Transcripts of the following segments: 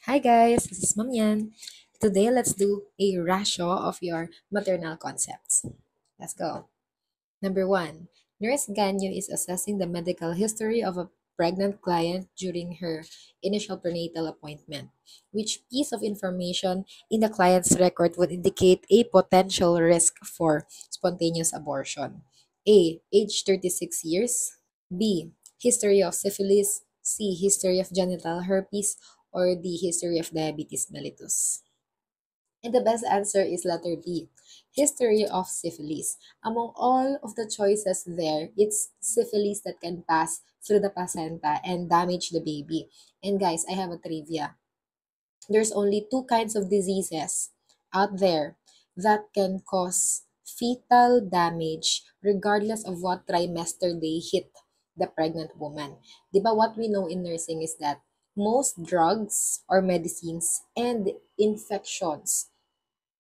Hi guys, this is Ma'am Yan. Today, let's do a ratio of your maternal concepts. Let's go. Number one, Nurse Ganyo is assessing the medical history of a pregnant client during her initial prenatal appointment. Which piece of information in the client's record would indicate a potential risk for spontaneous abortion? A. Age 36 years. B. History of syphilis. C. History of genital herpes. Or D. History of diabetes mellitus. And the best answer is letter B, history of syphilis. Among all of the choices there, it's syphilis that can pass through the placenta and damage the baby. And guys, I have a trivia. There's only two kinds of diseases out there that can cause fetal damage regardless of what trimester they hit the pregnant woman. Diba what we know in nursing is that most drugs or medicines and infections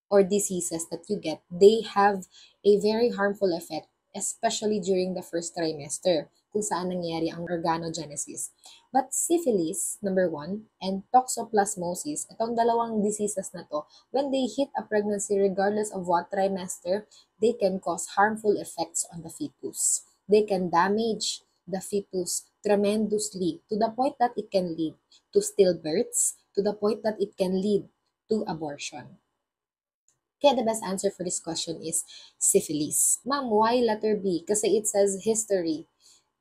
or diseases that you get, they have a very harmful effect, especially during the first trimester, kung saan nangyari ang organogenesis. But syphilis, number one, and toxoplasmosis, itong dalawang diseases na to, when they hit a pregnancy, regardless of what trimester, they can cause harmful effects on the fetus. They can damage the fetus tremendously to the point that it can lead to stillbirths, to the point that it can lead to abortion. Kaya the best answer for this question is syphilis. Ma'am, why letter B? Kasi it says history.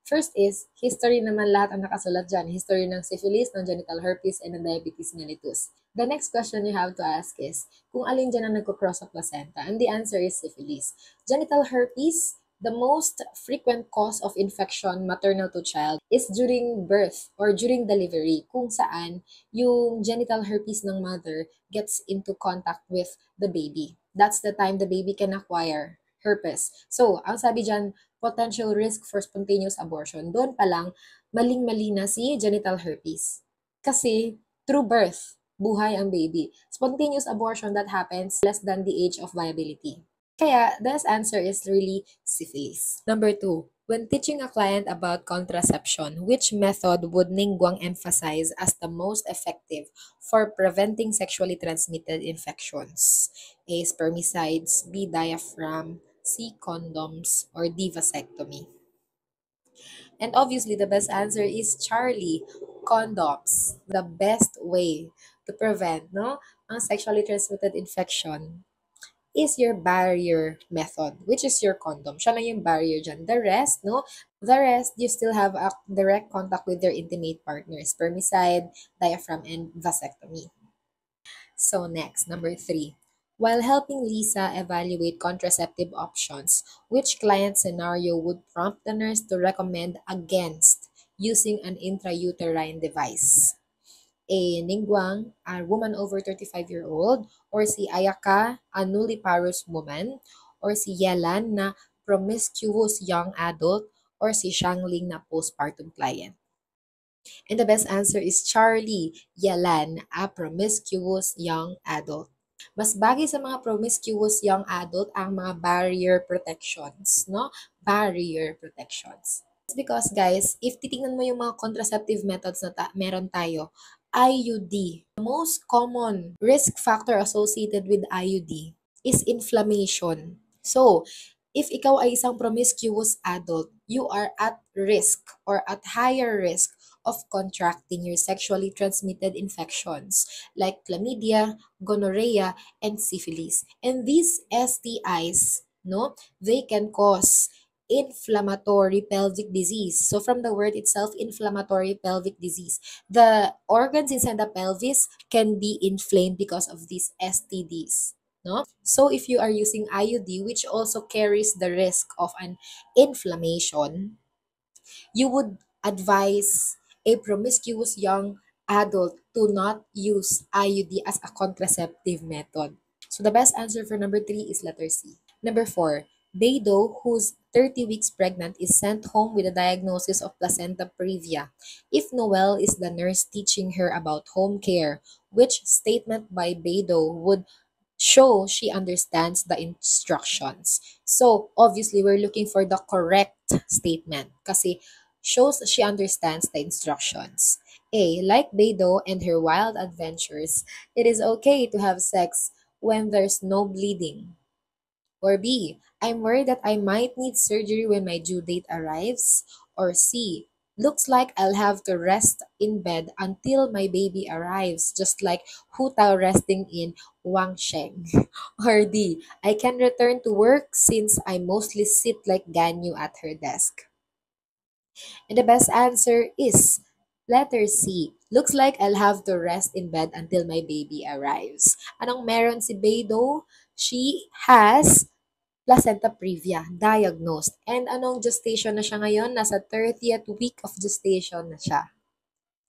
First is, history naman lahat ang nakasulat dyan. History ng syphilis, ng genital herpes, and ng diabetes mellitus. The next question you have to ask is, kung alin dyan ang nagko-cross sa placenta? And the answer is syphilis. Genital herpes, the most frequent cause of infection maternal to child is during birth or during delivery, kung saan yung genital herpes ng mother gets into contact with the baby. That's the time the baby can acquire herpes. So, ang sabi dyan, potential risk for spontaneous abortion. Doon pa lang, maling-mali na si genital herpes. Kasi, through birth, buhay ang baby. Spontaneous abortion that happens less than the age of viability. Kaya, this answer is really syphilis. Number two, when teaching a client about contraception, which method would Ningguang emphasize as the most effective for preventing sexually transmitted infections? A. Spermicides, B. Diaphragm, C. Condoms, or D. Vasectomy. And obviously, the best answer is Charlie, condoms. The best way to prevent ang sexually transmitted infection is your barrier method, which is your condom. Siya lang yung barrier dyan. The rest, you still have a direct contact with your intimate partner. Spermicide, diaphragm, and vasectomy. So next, number three. While helping Lisa evaluate contraceptive options, which client scenario would prompt the nurse to recommend against using an intrauterine device? A. Ningguang, a woman over 35-year-old, or si Ayaka, a nulliparous woman, or si Yelan na promiscuous young adult, or si Shangling na postpartum client. And the best answer is Charlie Yelan, a promiscuous young adult. Mas bagay sa mga promiscuous young adult ang mga barrier protections, no? Barrier protections. It's because guys, if titingnan mo yung mga contraceptive methods na meron tayo, IUD, the most common risk factor associated with IUD is inflammation. So, if ikaw ay isang promiscuous adult, you are at risk or at higher risk of contracting your sexually transmitted infections like chlamydia, gonorrhea, and syphilis. And these STIs, they can cause inflammatory pelvic disease. So from the word itself, inflammatory pelvic disease, the organs inside the pelvis can be inflamed because of these STDs. So if you are using IUD, which also carries the risk of an inflammation, you would advise a promiscuous young adult to not use IUD as a contraceptive method. So the best answer for number three is letter C. Number four, Beidou, who's 30 weeks pregnant, is sent home with a diagnosis of placenta previa. If Noelle is the nurse teaching her about home care, which statement by Beidou would show she understands the instructions? So, obviously, we're looking for the correct statement kasi shows she understands the instructions. A. Like Beidou and her wild adventures, it is okay to have sex when there's no bleeding. Or B. I'm worried that I might need surgery when my due date arrives. Or C. Looks like I'll have to rest in bed until my baby arrives, just like Hu Tao resting in Wang Sheng. Or D. I can return to work since I mostly sit like Ganyu at her desk. And the best answer is letter C. Looks like I'll have to rest in bed until my baby arrives. Anong meron si Beidou? She has placenta previa, diagnosed. And anong gestation na siya ngayon? Nasa 30th week of gestation na siya.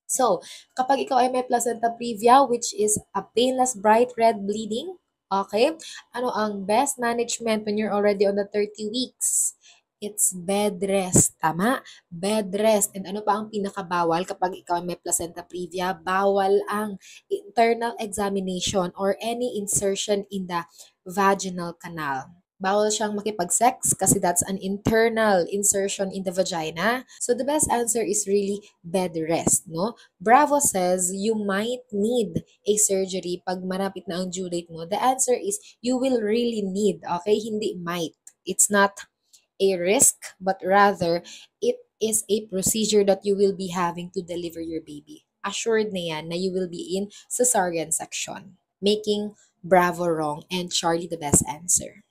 So, kapag ikaw ay may placenta previa, which is a painless bright red bleeding, okay, ano ang best management when you're already on the 30 weeks? It's bed rest. Tama? Bed rest. And ano pa ang pinakabawal kapag ikaw ay may placenta previa? Bawal ang internal examination or any insertion in the vaginal canal. Bawal siyang makipag-sex kasi that's an internal insertion in the vagina. So the best answer is really bed rest, no? Bravo says you might need a surgery pag marapit na ang due date mo. The answer is you will really need, okay? Hindi might. It's not a risk, but rather it is a procedure that you will be having to deliver your baby. Assured na yan na you will be in cesarean section, making Bravo wrong and Charlie the best answer.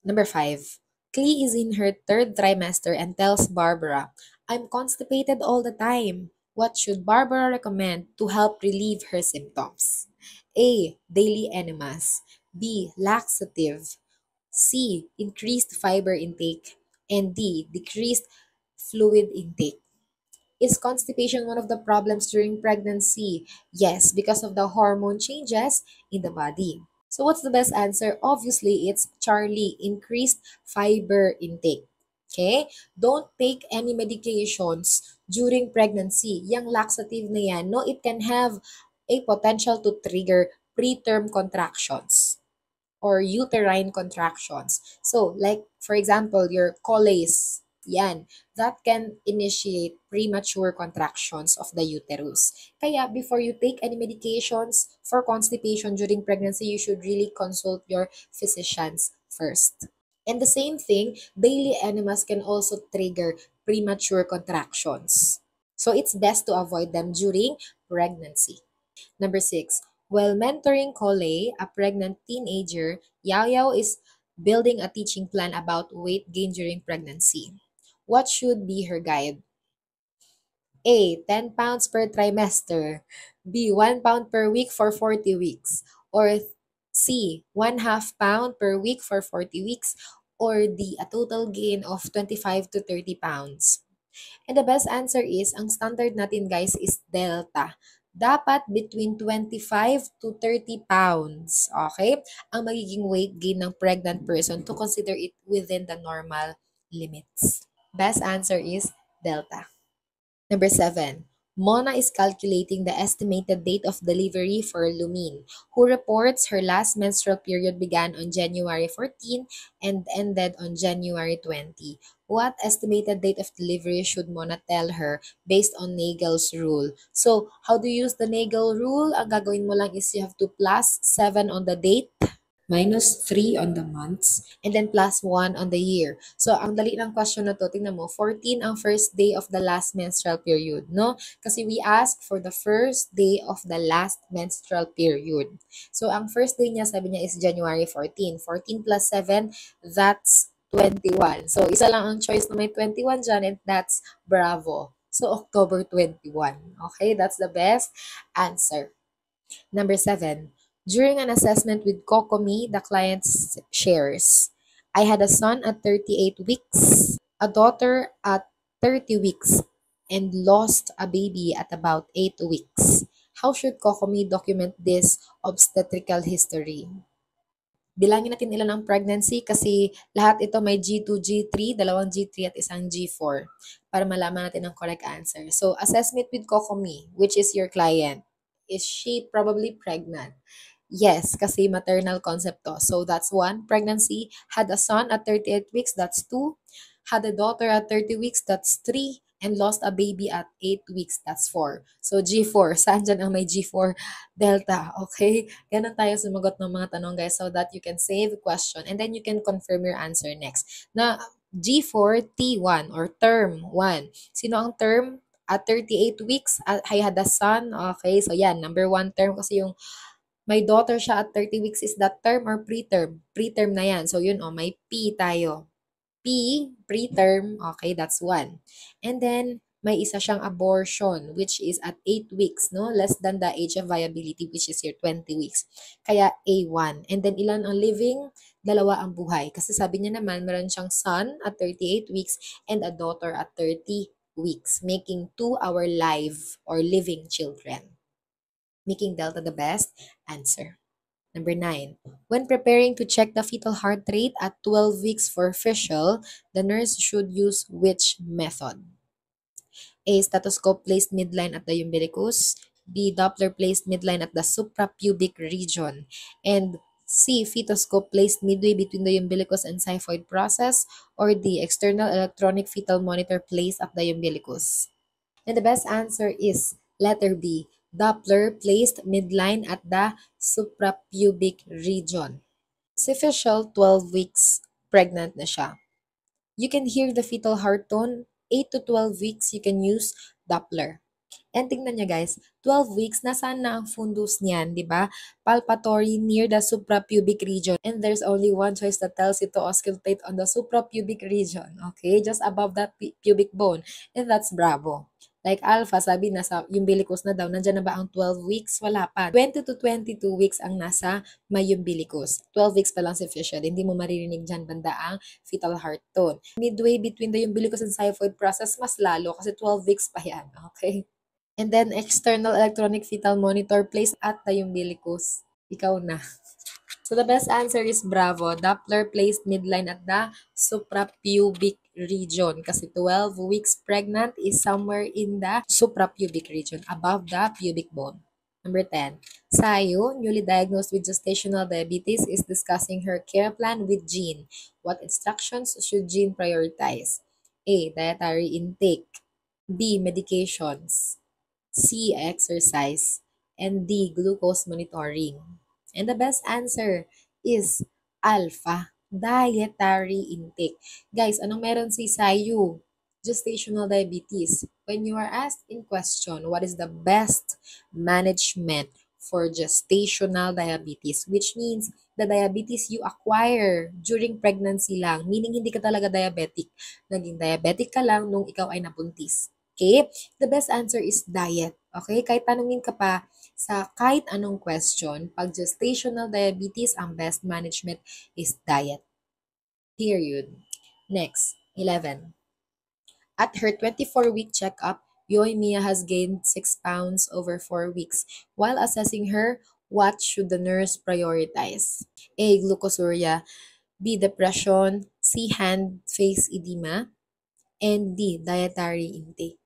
Number 5. Klee is in her third trimester and tells Barbara, I'm constipated all the time. What should Barbara recommend to help relieve her symptoms? A. Daily enemas. B. Laxative. C. Increased fiber intake. And D. Decreased fluid intake. Is constipation one of the problems during pregnancy? Yes, because of the hormone changes in the body. So what's the best answer? Obviously, it's Charlie, increased fiber intake. Okay? Don't take any medications during pregnancy. Yang laxative na yan, no, it can have a potential to trigger preterm contractions or uterine contractions. So, like, for example, your colace, yan, that can initiate premature contractions of the uterus. Kaya, before you take any medications for constipation during pregnancy, you should really consult your physicians first. And the same thing, daily enemas can also trigger premature contractions. So, it's best to avoid them during pregnancy. Number 6. While mentoring Kole, a pregnant teenager, Yao Yao is building a teaching plan about weight gain during pregnancy. What should be her guide? A. 10 pounds per trimester. B. 1 pound per week for 40 weeks. Or C. 1/2 pound per week for 40 weeks. Or D. A total gain of 25 to 30 pounds. And the best answer is, ang standard natin guys is delta. Dapat between 25 to 30 pounds, okay? Ang magiging weight gain ng pregnant person to consider it within the normal limits. Best answer is delta. Number 7. Mona is calculating the estimated date of delivery for Lumine, who reports her last menstrual period began on January 14 and ended on January 20. What estimated date of delivery should Mona tell her based on Nagel's rule? So, how do you use the Nagel rule? Ang gagawin mo lang is you have to plus 7 on the date, minus 3 on the months, and then plus 1 on the year. So, ang dali ng question na to, tingnan mo, 14 ang first day of the last menstrual period, no? Kasi we ask for the first day of the last menstrual period. So, ang first day niya, sabi niya is January 14. 14 plus 7, that's 21. So, isa lang ang choice na may 21 dyan, and that's Bravo. So, October 21. Okay, that's the best answer. Number 7. During an assessment with Kokomi, the client shares, I had a son at 38 weeks, a daughter at 30 weeks, and lost a baby at about 8 weeks. How should Kokomi document this obstetrical history? Bilangin natin ilan ang pregnancy kasi lahat ito may G2, G3, dalawang G3 at isang G4 para malaman natin ang correct answer. So, assessment with Kokomi, which is your client. Is she probably pregnant? Yes, kasi maternal concept to. So, that's 1. Pregnancy. Had a son at 38 weeks, that's 2. Had a daughter at 30 weeks, that's 3. and lost a baby at 8 weeks. That's 4. So, G4. Saan dyan ang may G4 delta? Okay? Ganun tayo sumagot ng mga tanong, guys, so that you can save the question and then you can confirm your answer next. Na G4, T1 or term 1. Sino ang term? At 38 weeks, I had a son. Okay, so yan, number 1 term kasi yung my daughter siya at 30 weeks, is that term or preterm? Preterm na yan. So yun, may P tayo. P, preterm, okay, that's 1. And then, may isa siyang abortion, which is at 8 weeks, no? Less than the age of viability, which is your 20 weeks. Kaya A1. And then, ilan ang living? 2 ang buhay. Kasi sabi niya naman, meron siyang son at 38 weeks and a daughter at 30 weeks, making 2 our live or living children. Making delta the best answer. Number 9. When preparing to check the fetal heart rate at 12 weeks for official, the nurse should use which method? A. Stethoscope placed midline at the umbilicus. B. Doppler placed midline at the suprapubic region. And C. Fetoscope placed midway between the umbilicus and xiphoid process. Or D. External electronic fetal monitor placed at the umbilicus. And the best answer is letter B. Doppler placed midline at the suprapubic region. Si official, 12 weeks pregnant na siya. You can hear the fetal heart tone. 8 to 12 weeks, you can use Doppler. And tingnan nyo guys, 12 weeks, nasaan na ang fundus niyan, di ba? Palpatory near the suprapubic region. And there's only one choice that tells you to auscultate on the suprapubic region. Okay? Just above that pubic bone. And that's bravo. Like alpha, sabi nasa umbilicus na daw. Nandiyan na ba ang 12 weeks? Wala pa. 20 to 22 weeks ang nasa may umbilicus. 12 weeks pa lang si official. Hindi mo maririnig dyan banda ang fetal heart tone. Midway between the umbilicus and xiphoid process, mas lalo kasi 12 weeks pa yan. Okay? And then, external electronic fetal monitor placed at the umbilicus. Ikaw na. So, the best answer is bravo. Doppler placed midline at the suprapubic region. Kasi 12 weeks pregnant is somewhere in the suprapubic region, above the pubic bone. Number 10. Sayu, newly diagnosed with gestational diabetes, is discussing her care plan with Jean. What instructions should Jean prioritize? A. Dietary intake. B. Medications. C. Exercise. And D. Glucose monitoring. And the best answer is alpha, dietary intake. Guys, anong meron si Sayu? Gestational diabetes. When you are asked in question, what is the best management for gestational diabetes? Which means the diabetes you acquire during pregnancy lang. Meaning hindi ka talaga diabetic. Naging diabetic ka lang nung ikaw ay nabuntis. Okay? The best answer is diet. Okay? Kahit tanungin ka pa, sa kahit anong question, pag gestational diabetes, ang best management is diet. Period. Next, 11. At her 24-week checkup, Yoimiya has gained 6 pounds over 4 weeks. While assessing her, what should the nurse prioritize? A. Glucosuria. B. Depression. C. Hand-face edema. And D. Dietary intake.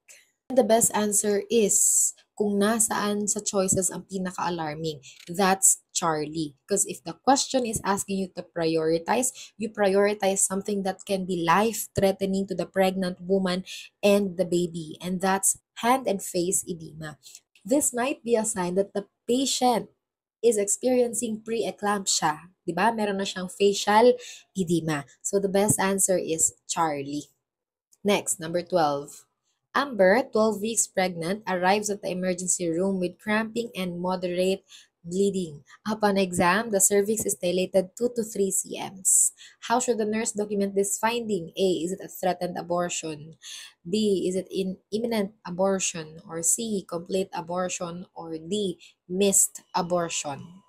The best answer is kung nasaan sa choices ang pinaka-alarming. That's Charlie. Because if the question is asking you to prioritize, you prioritize something that can be life-threatening to the pregnant woman and the baby. And that's hand and face edema. This might be a sign that the patient is experiencing pre-eclampsia. Diba? Meron na siyang facial edema. So the best answer is Charlie. Next, number 12. Amber, 12 weeks pregnant, arrives at the emergency room with cramping and moderate bleeding. Upon exam, the cervix is dilated 2 to 3 cms. How should the nurse document this finding? A. Is it a threatened abortion? B. Is it an imminent abortion? Or C. Complete abortion? Or D. Missed abortion?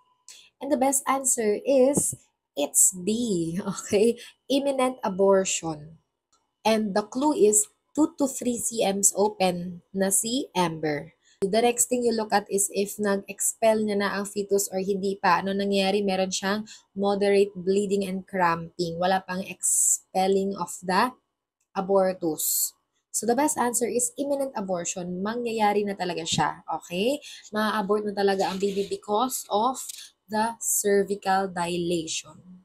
And the best answer is, it's B. Okay? Imminent abortion. And the clue is 2 to 3 cms open na si Amber. The next thing you look at is if nag-expel niya na ang fetus or hindi pa. Ano nangyayari? Meron siyang moderate bleeding and cramping. Wala pang expelling of the abortus. So the best answer is imminent abortion. Mangyayari na talaga siya. Okay? Ma-abort na talaga ang baby because of the cervical dilation.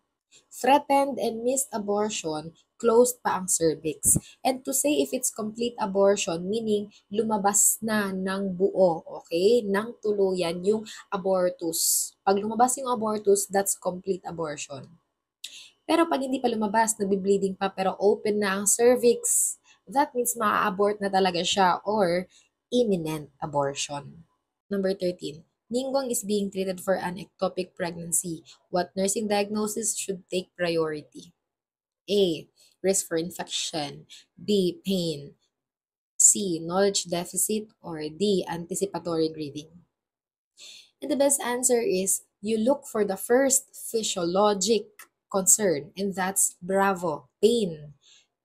Threatened and missed abortion closed pa ang cervix. And to say if it's complete abortion, meaning lumabas na ng buo, okay, ng tuluyan yung abortus. Pag lumabas yung abortus, that's complete abortion. Pero pag hindi pa lumabas, nagbi-bleeding pa pero open na ang cervix, that means maa-abort na talaga siya or imminent abortion. Number 13. Ningguang is being treated for an ectopic pregnancy. What nursing diagnosis should take priority? A. Risk for infection. B. Pain. C. Knowledge deficit. Or D. Anticipatory grieving. And the best answer is you look for the first physiologic concern, and that's bravo, pain.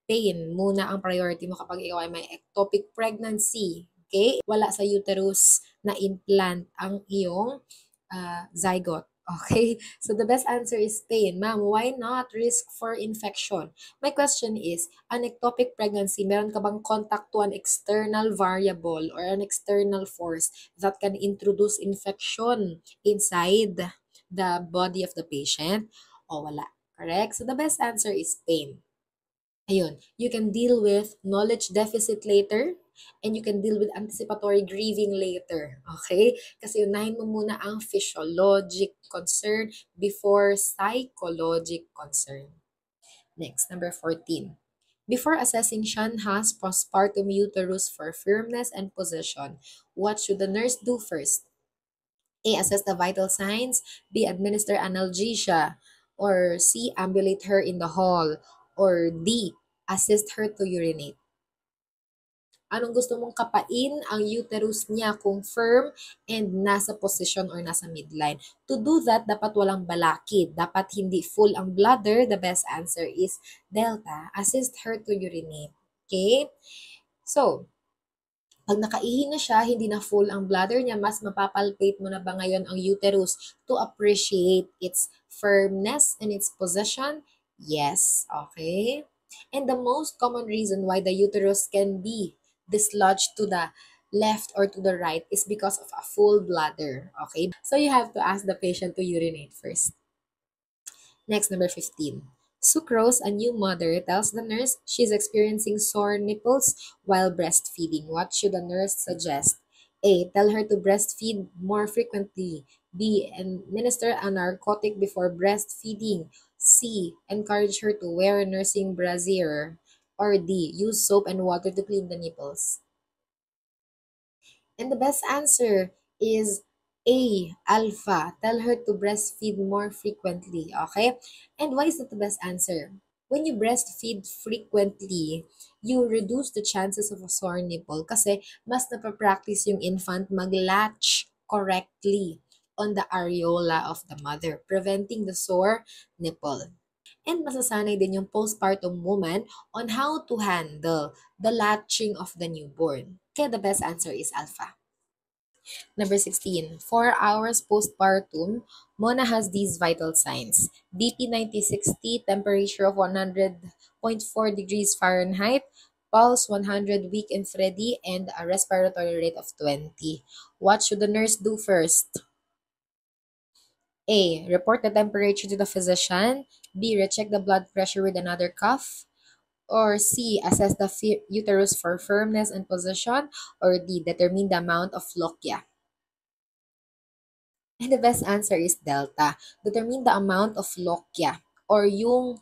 Pain muna ang priority mo kapag ikaw ay may ectopic pregnancy. Okay? Wala sa uterus na implant ang iyong zygote. Okay? So the best answer is pain. Ma'am, why not risk for infection? My question is, an ectopic pregnancy, meron ka bang contact to an external variable or an external force that can introduce infection inside the body of the patient? O wala. Correct? So the best answer is pain. Ayun, you can deal with knowledge deficit later and you can deal with anticipatory grieving later. Okay? Kasi unahin mo muna ang physiologic concern before psychologic concern. Next, number 14. Before assessing Shanha's postpartum uterus for firmness and position, what should the nurse do first? A. Assess the vital signs. B. Administer analgesia. Or C. Ambulate her in the hall. Or D. Assist her to urinate. Anong gusto mong kapain ang uterus niya kung firm and nasa position or nasa midline? To do that, dapat walang balakid. Dapat hindi full ang bladder. The best answer is delta. Assist her to urinate. Okay? So, pag nakaihi na siya, hindi na full ang bladder niya, mas mapapalpate mo na ba ngayon ang uterus to appreciate its firmness and its position? Yes. Okay? And the most common reason why the uterus can be dislodged to the left or to the right is because of a full bladder. Okay? So you have to ask the patient to urinate first. Next, number 15. Sucrose, a new mother, tells the nurse she's experiencing sore nipples while breastfeeding. What should the nurse suggest? A. Tell her to breastfeed more frequently. B. Administer a narcotic before breastfeeding. C. Encourage her to wear a nursing brassiere. Or D. Use soap and water to clean the nipples. And the best answer is A, alpha. Tell her to breastfeed more frequently, okay? And why is that the best answer? When you breastfeed frequently, you reduce the chances of a sore nipple kasi mas napapractice yung infant mag-latch correctly on the areola of the mother, preventing the sore nipple. And masasanay din yung postpartum woman on how to handle the latching of the newborn. Kaya the best answer is alpha. Number 16. 4 hours postpartum, Mona has these vital signs. BP 90-60, temperature of 100.4 degrees Fahrenheit, pulse 100, weak and thready, and a respiratory rate of 20. What should the nurse do first? A. Report the temperature to the physician. B. Recheck the blood pressure with another cuff. Or C. Assess the uterus for firmness and position. Or D. Determine the amount of lochia. And the best answer is delta. Determine the amount of lochia or yung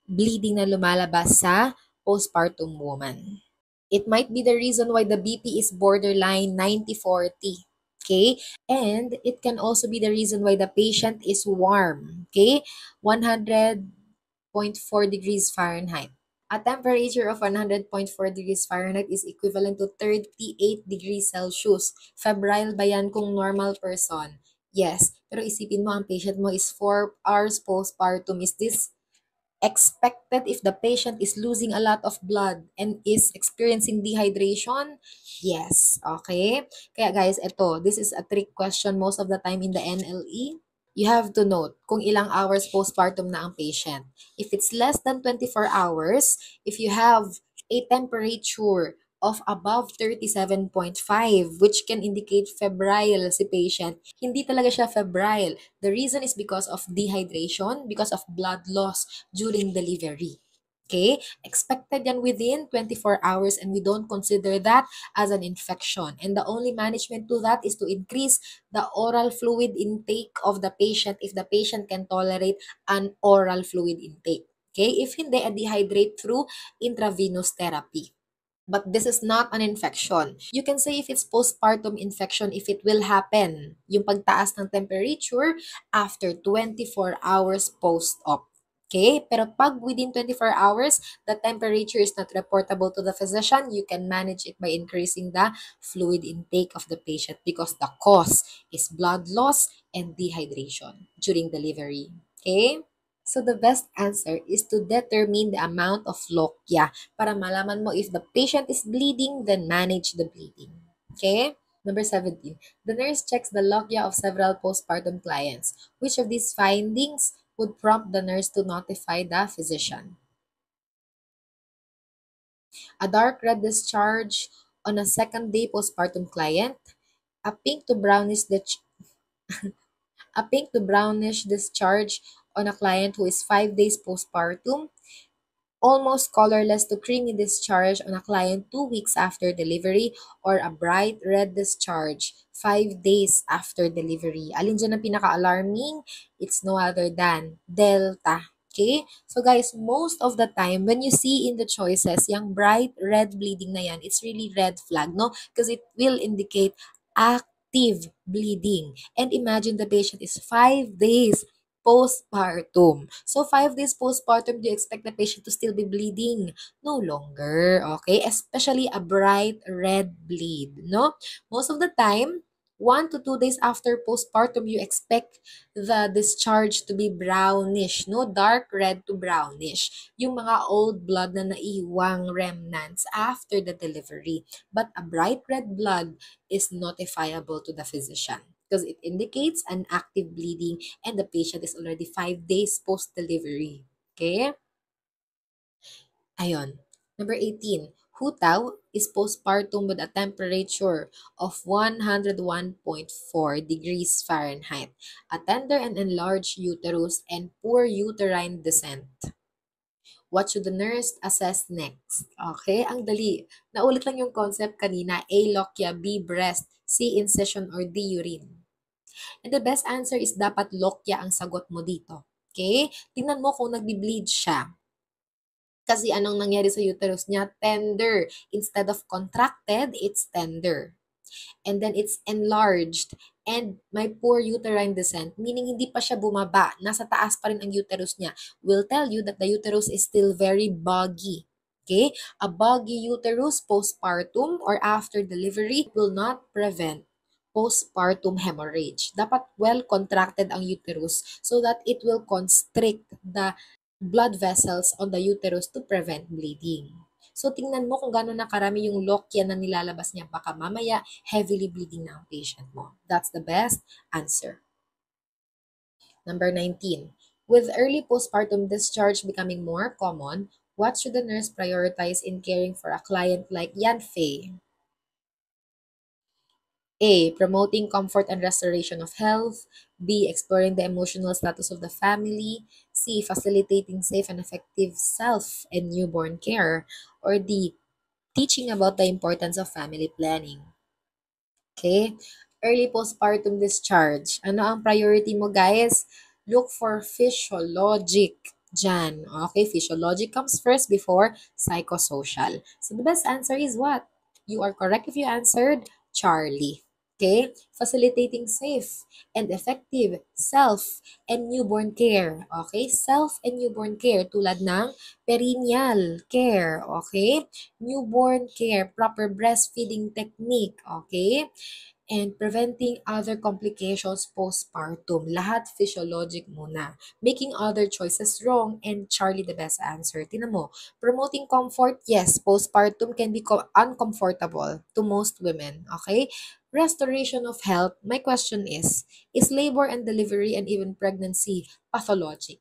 bleeding na lumalabas sa postpartum woman. It might be the reason why the BP is borderline 90-40. Okay? And it can also be the reason why the patient is warm. Okay? 100.4 degrees Fahrenheit. A temperature of 100.4 degrees Fahrenheit is equivalent to 38 degrees Celsius. Febrile ba yan kung normal person? Yes. Pero isipin mo, ang patient mo is 4 hours postpartum. Is this expected if the patient is losing a lot of blood and is experiencing dehydration? Yes. Okay? Kaya guys, this is a trick question most of the time in the NLE. You have to note kung ilang hours postpartum na ang patient. If it's less than 24 hours, if you have a temperature of above 37.5, which can indicate febrile si patient, hindi talaga siya febrile. The reason is because of dehydration, because of blood loss during delivery. Okay? Expected yan within 24 hours and we don't consider that as an infection. And the only management to that is to increase the oral fluid intake of the patient if the patient can tolerate an oral fluid intake. Okay? If hindi, dehydrate through intravenous therapy. But this is not an infection. You can say if it's postpartum infection if it will happen. Yung pagtaas ng temperature after 24 hours post-op. Okay? Pero pag within 24 hours, the temperature is not reportable to the physician, you can manage it by increasing the fluid intake of the patient because the cause is blood loss and dehydration during delivery. Okay? So the best answer is to determine the amount of lochia para malaman mo if the patient is bleeding, then manage the bleeding. Okay? Number 17. The nurse checks the lochia of several postpartum clients. Which of these findings would prompt the nurse to notify the physician? A dark red discharge on a second day postpartum client, a pink to brownish a pink to brownish discharge on a client who is 5 days postpartum, almost colorless to creamy discharge on a client 2 weeks after delivery, or a bright red discharge 5 days after delivery. Alin dyan ang pinaka-alarming? It's no other than Delta. Okay? So guys, most of the time, when you see in the choices, yung bright red bleeding na yan, it's really red flag, no? Because it will indicate active bleeding. And imagine the patient is 5 days postpartum. So, 5 days postpartum, do you expect the patient to still be bleeding? No longer, okay? Especially a bright red bleed, no? Most of the time, 1 to 2 days after postpartum, you expect the discharge to be brownish, no? Dark red to brownish. Yung mga old blood na naiwang remnants after the delivery. But a bright red blood is notifiable to the physician because it indicates an active bleeding and the patient is already 5 days post-delivery. Okay? Ayon. Number 18. Hutaw is postpartum with a temperature of 101.4 degrees Fahrenheit, a tender and enlarged uterus, and poor uterine descent. What should the nurse assess next? Okay, ang dali. Naulit lang yung concept kanina. A. Lochia, B. Breast, C. Incision, or D. Urine. And the best answer is dapat lochia ang sagot mo dito. Okay? Tingnan mo kung nagbi-bleed siya. Kasi anong nangyari sa uterus niya? Tender. Instead of contracted, it's tender. And then it's enlarged and may poor uterine descent, meaning hindi pa siya bumaba, nasa taas pa rin ang uterus niya, will tell you that the uterus is still very boggy. Okay? A boggy uterus postpartum or after delivery will not prevent postpartum hemorrhage. Dapat well contracted ang uterus so that it will constrict the blood vessels on the uterus to prevent bleeding. So, tingnan mo kung gano'n na karami yung lochia na nilalabas niya. Baka mamaya, heavily bleeding na ang patient mo. That's the best answer. Number 19. With early postpartum discharge becoming more common, what should the nurse prioritize in caring for a client like Yanfei? A. Promoting comfort and restoration of health. B. Exploring the emotional status of the family. C. Facilitating safe and effective self and newborn care. Or D. Teaching about the importance of family planning. Okay? Early postpartum discharge. Ano ang priority mo, guys? Look for physiologic dyan. Okay? Physiologic comes first before psychosocial. So, the best answer is what? You are correct if you answered Charlie. Okay? Facilitating safe and effective self and newborn care. Okay? Self and newborn care tulad ng perineal care. Okay? Newborn care, proper breastfeeding technique. Okay? And preventing other complications postpartum. Lahat physiologic muna. Making other choices wrong and Charlie the best answer. Tinan mo, promoting comfort, yes, postpartum can be uncomfortable to most women. Okay? Restoration of health, my question is labor and delivery and even pregnancy pathologic?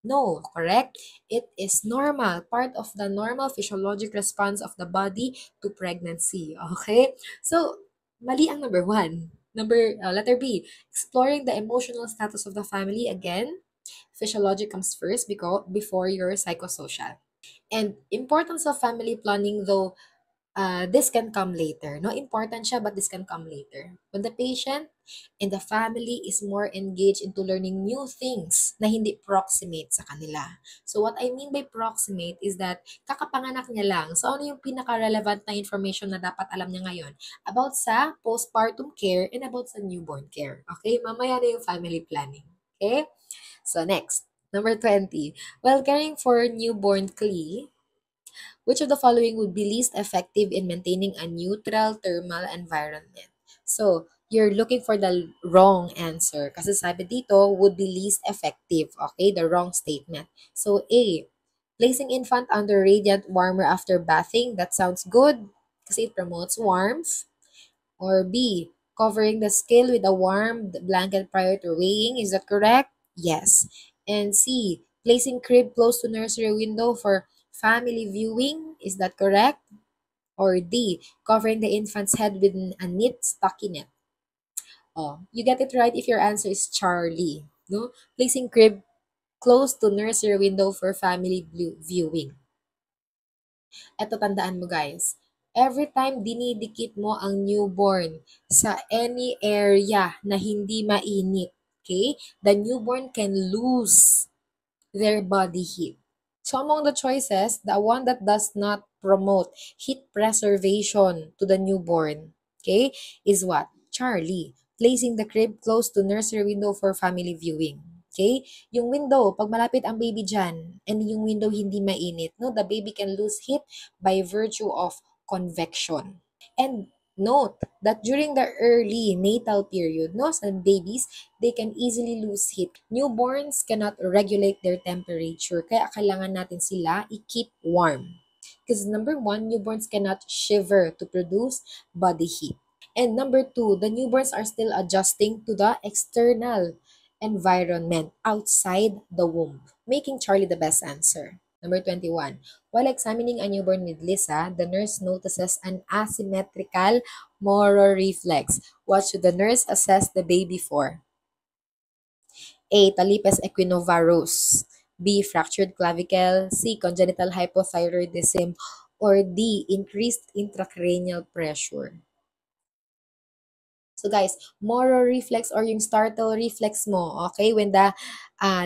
No, correct? It is normal, part of the normal physiologic response of the body to pregnancy. Okay? So, mali ang number one. Letter B, exploring the emotional status of the family. Again, physiologic comes first before your psychosocial. And importance of family planning, though, this can come later. No, important siya, but this can come later. When the patient and the family is more engaged into learning new things na hindi proximate sa kanila. So what I mean by proximate is that kakapanganak niya lang. So ano yung pinaka-relevant na information na dapat alam niya ngayon? About sa postpartum care and about sa newborn care. Okay? Mamaya na yung family planning. Okay? So next, number 20. While caring for newborn Klee, which of the following would be least effective in maintaining a neutral thermal environment? So, you're looking for the wrong answer. Kasi sabi dito, would be least effective. Okay, the wrong statement. So, A, placing infant under radiant warmer after bathing. That sounds good kasi it promotes warmth. Or B, covering the scale with a warm blanket prior to weighing. Is that correct? Yes. And C, placing crib close to nursery window for family viewing. Is that correct? Or D, covering the infant's head with a knit stockinette. Oh, you get it right if your answer is Charlie. No? Placing crib close to nursery window for family viewing. Eto, tandaan mo guys, every time dinidikit mo ang newborn sa any area na hindi mainit, okay, the newborn can lose their body heat. So among the choices, the one that does not promote heat preservation to the newborn, okay, is what? Charlie, placing the crib close to nursery window for family viewing. Okay? Yung window, pag malapit ang baby dyan, and yung window hindi mainit, no, the baby can lose heat by virtue of convection. And note that during the early natal period, no, sa babies, they can easily lose heat. Newborns cannot regulate their temperature, kaya kailangan natin sila i-keep warm. Because number one, newborns cannot shiver to produce body heat. And number two, the newborns are still adjusting to the external environment outside the womb, making Charlie the best answer. Number 21. While examining a newborn with Lisa, the nurse notices an asymmetrical Moro reflex. What should the nurse assess the baby for? A. Talipes equinovarus. B. Fractured clavicle. C. Congenital hypothyroidism. Or D. Increased intracranial pressure. So guys, Moro reflex or yung startle reflex mo, okay? When the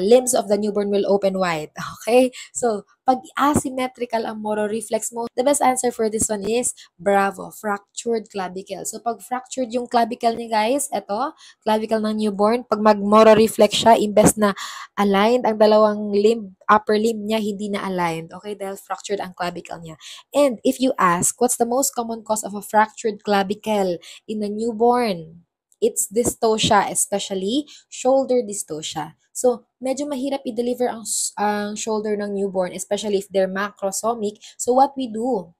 limbs of the newborn will open wide, okay? So, pag asymmetrical ang Moro reflex mo, the best answer for this one is bravo, fractured clavicle. So, pag fractured yung clavicle ni guys, eto, clavicle ng newborn, pag mag-Moro reflex siya, imbes na aligned ang dalawang limb, upper limb niya, hindi na aligned, okay? Dahil fractured ang clavicle niya. And if you ask, what's the most common cause of a fractured clavicle in a newborn? It's dystocia, especially shoulder dystocia. So, medyo mahirap i-deliver ang shoulder ng newborn, especially if they're macrosomic. So, what we do,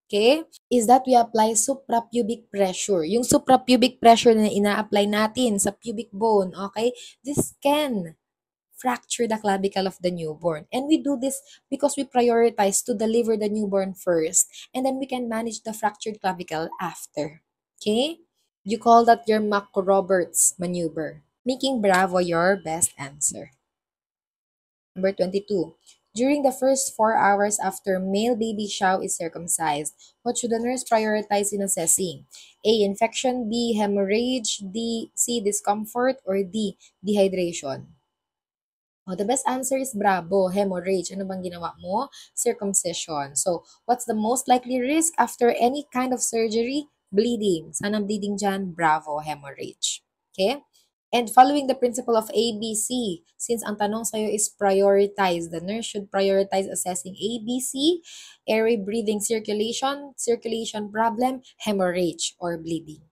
okay, is that we apply suprapubic pressure. Yung suprapubic pressure na ina-apply natin sa pubic bone, okay, this can fracture the clavicle of the newborn. And we do this because we prioritize to deliver the newborn first, and then we can manage the fractured clavicle after. Okay? You call that your Mac-Roberts maneuver, making Bravo your best answer. Number 22. During the first 4 hours after male baby Xiao is circumcised, what should the nurse prioritize in assessing? A. Infection. B. Hemorrhage. C. Discomfort. Or D. Dehydration. Oh, the best answer is bravo, hemorrhage. Ano bang ginawa mo? Circumcision. So, what's the most likely risk after any kind of surgery? Bleeding. Saan ang bleeding dyan? Bravo, hemorrhage. Okay? And following the principle of ABC, since ang tanong sa'yo is prioritize, the nurse should prioritize assessing ABC, airway breathing circulation problem, hemorrhage, or bleeding.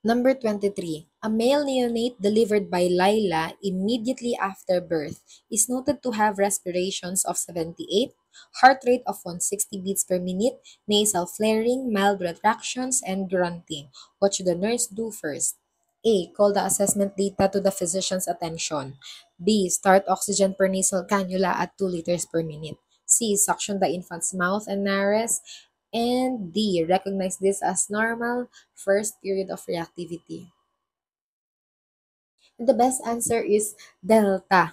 Number 23. A male neonate delivered by Laila immediately after birth is noted to have respirations of 78, heart rate of 160 beats per minute, nasal flaring, mild retractions, and grunting. What should the nurse do first? A. Call the assessment data to the physician's attention. B. Start oxygen per nasal cannula at 2 liters per minute. C. Suction the infant's mouth and nares. And D. Recognize this as normal first period of reactivity. And the best answer is delta.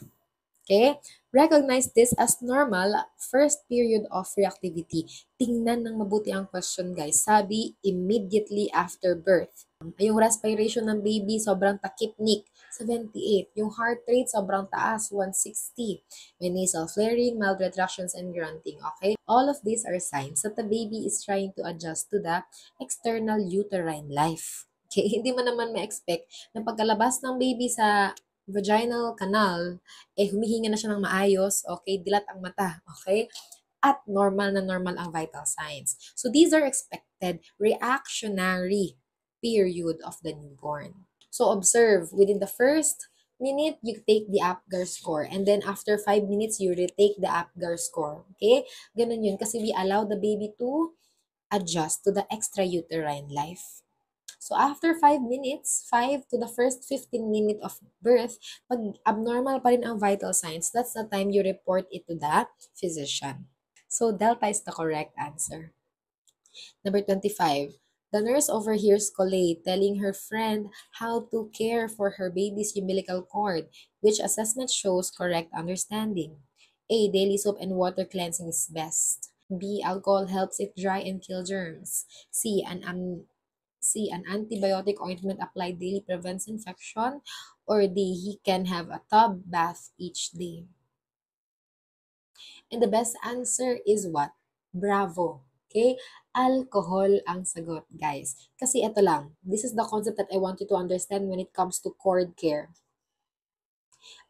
Okay? Recognize this as normal first period of reactivity. Tingnan ng mabuti ang question, guys. Sabi, immediately after birth. Yung respiration ng baby, sobrang takip-nik, 78. Yung heart rate, sobrang taas, 160. May nasal flaring, mild retractions, and grunting. Okay? All of these are signs that the baby is trying to adjust to the external uterine life. Okay? Hindi mo naman ma-expect na pagkalabas ng baby sa vaginal canal, humihinga na siya ng maayos, okay? Dilat ang mata, okay? At normal na normal ang vital signs. So these are expected reactionary period of the newborn. So observe, within the first minute, you take the APGAR score. And then after 5 minutes, you retake the APGAR score. Okay? Ganun yun. Kasi we allow the baby to adjust to the extrauterine life. So after 5 minutes, 5 to the first 15 minutes of birth, pag abnormal pa rin ang vital signs, that's the time you report it to the physician. So delta is the correct answer. Number 25. The nurse overhears Colette telling her friend how to care for her baby's umbilical cord, which assessment shows correct understanding. A. Daily soap and water cleansing is best. B. Alcohol helps it dry and kill germs. C. An antibiotic ointment applied daily prevents infection. Or D. He can have a tub bath each day. And the best answer is what? Bravo. Okay? Alcohol ang sagot, guys. Kasi ito lang. This is the concept that I want you to understand when it comes to cord care.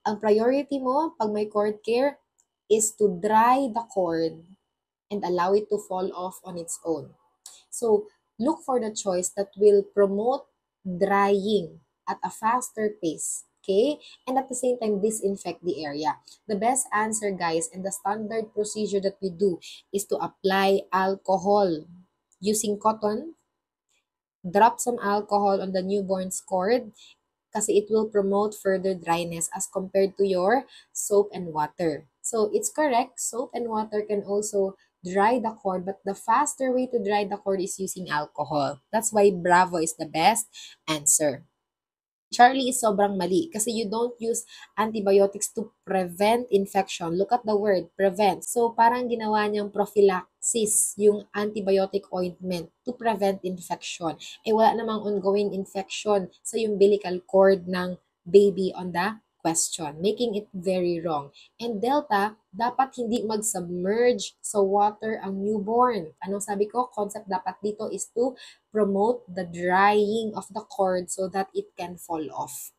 Ang priority mo pag may cord care is to dry the cord and allow it to fall off on its own. So, look for the choice that will promote drying at a faster pace. Okay? And at the same time, disinfect the area. The best answer, guys, and the standard procedure that we do is to apply alcohol using cotton. Drop some alcohol on the newborn's cord kasi it will promote further dryness as compared to your soap and water. So, it's correct. Soap and water can also dry the cord, but the faster way to dry the cord is using alcohol. That's why Bravo is the best answer. Charlie is sobrang mali kasi you don't use antibiotics to prevent infection. Look at the word, prevent. So, parang ginawa niyang prophylaxis yung antibiotic ointment to prevent infection. Wala namang ongoing infection sa umbilical cord ng baby on the question, making it very wrong. And Delta, dapat hindi mag-submerge sa water ang newborn. Anong sabi ko? Concept dapat dito is to promote the drying of the cord so that it can fall off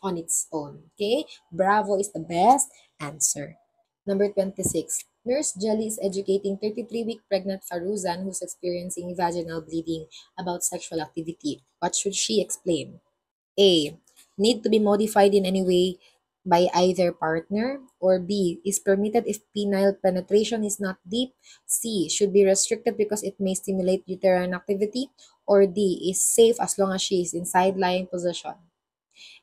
on its own. Okay? Bravo is the best answer. Number 26. Nurse Jelly is educating 33-week pregnant Faruzan who's experiencing vaginal bleeding about sexual activity. What should she explain? A. Need to be modified in any way by either partner, or B. Is permitted if penile penetration is not deep. C. Should be restricted because it may stimulate uterine activity. Or D. Is safe as long as she is in side-lying position.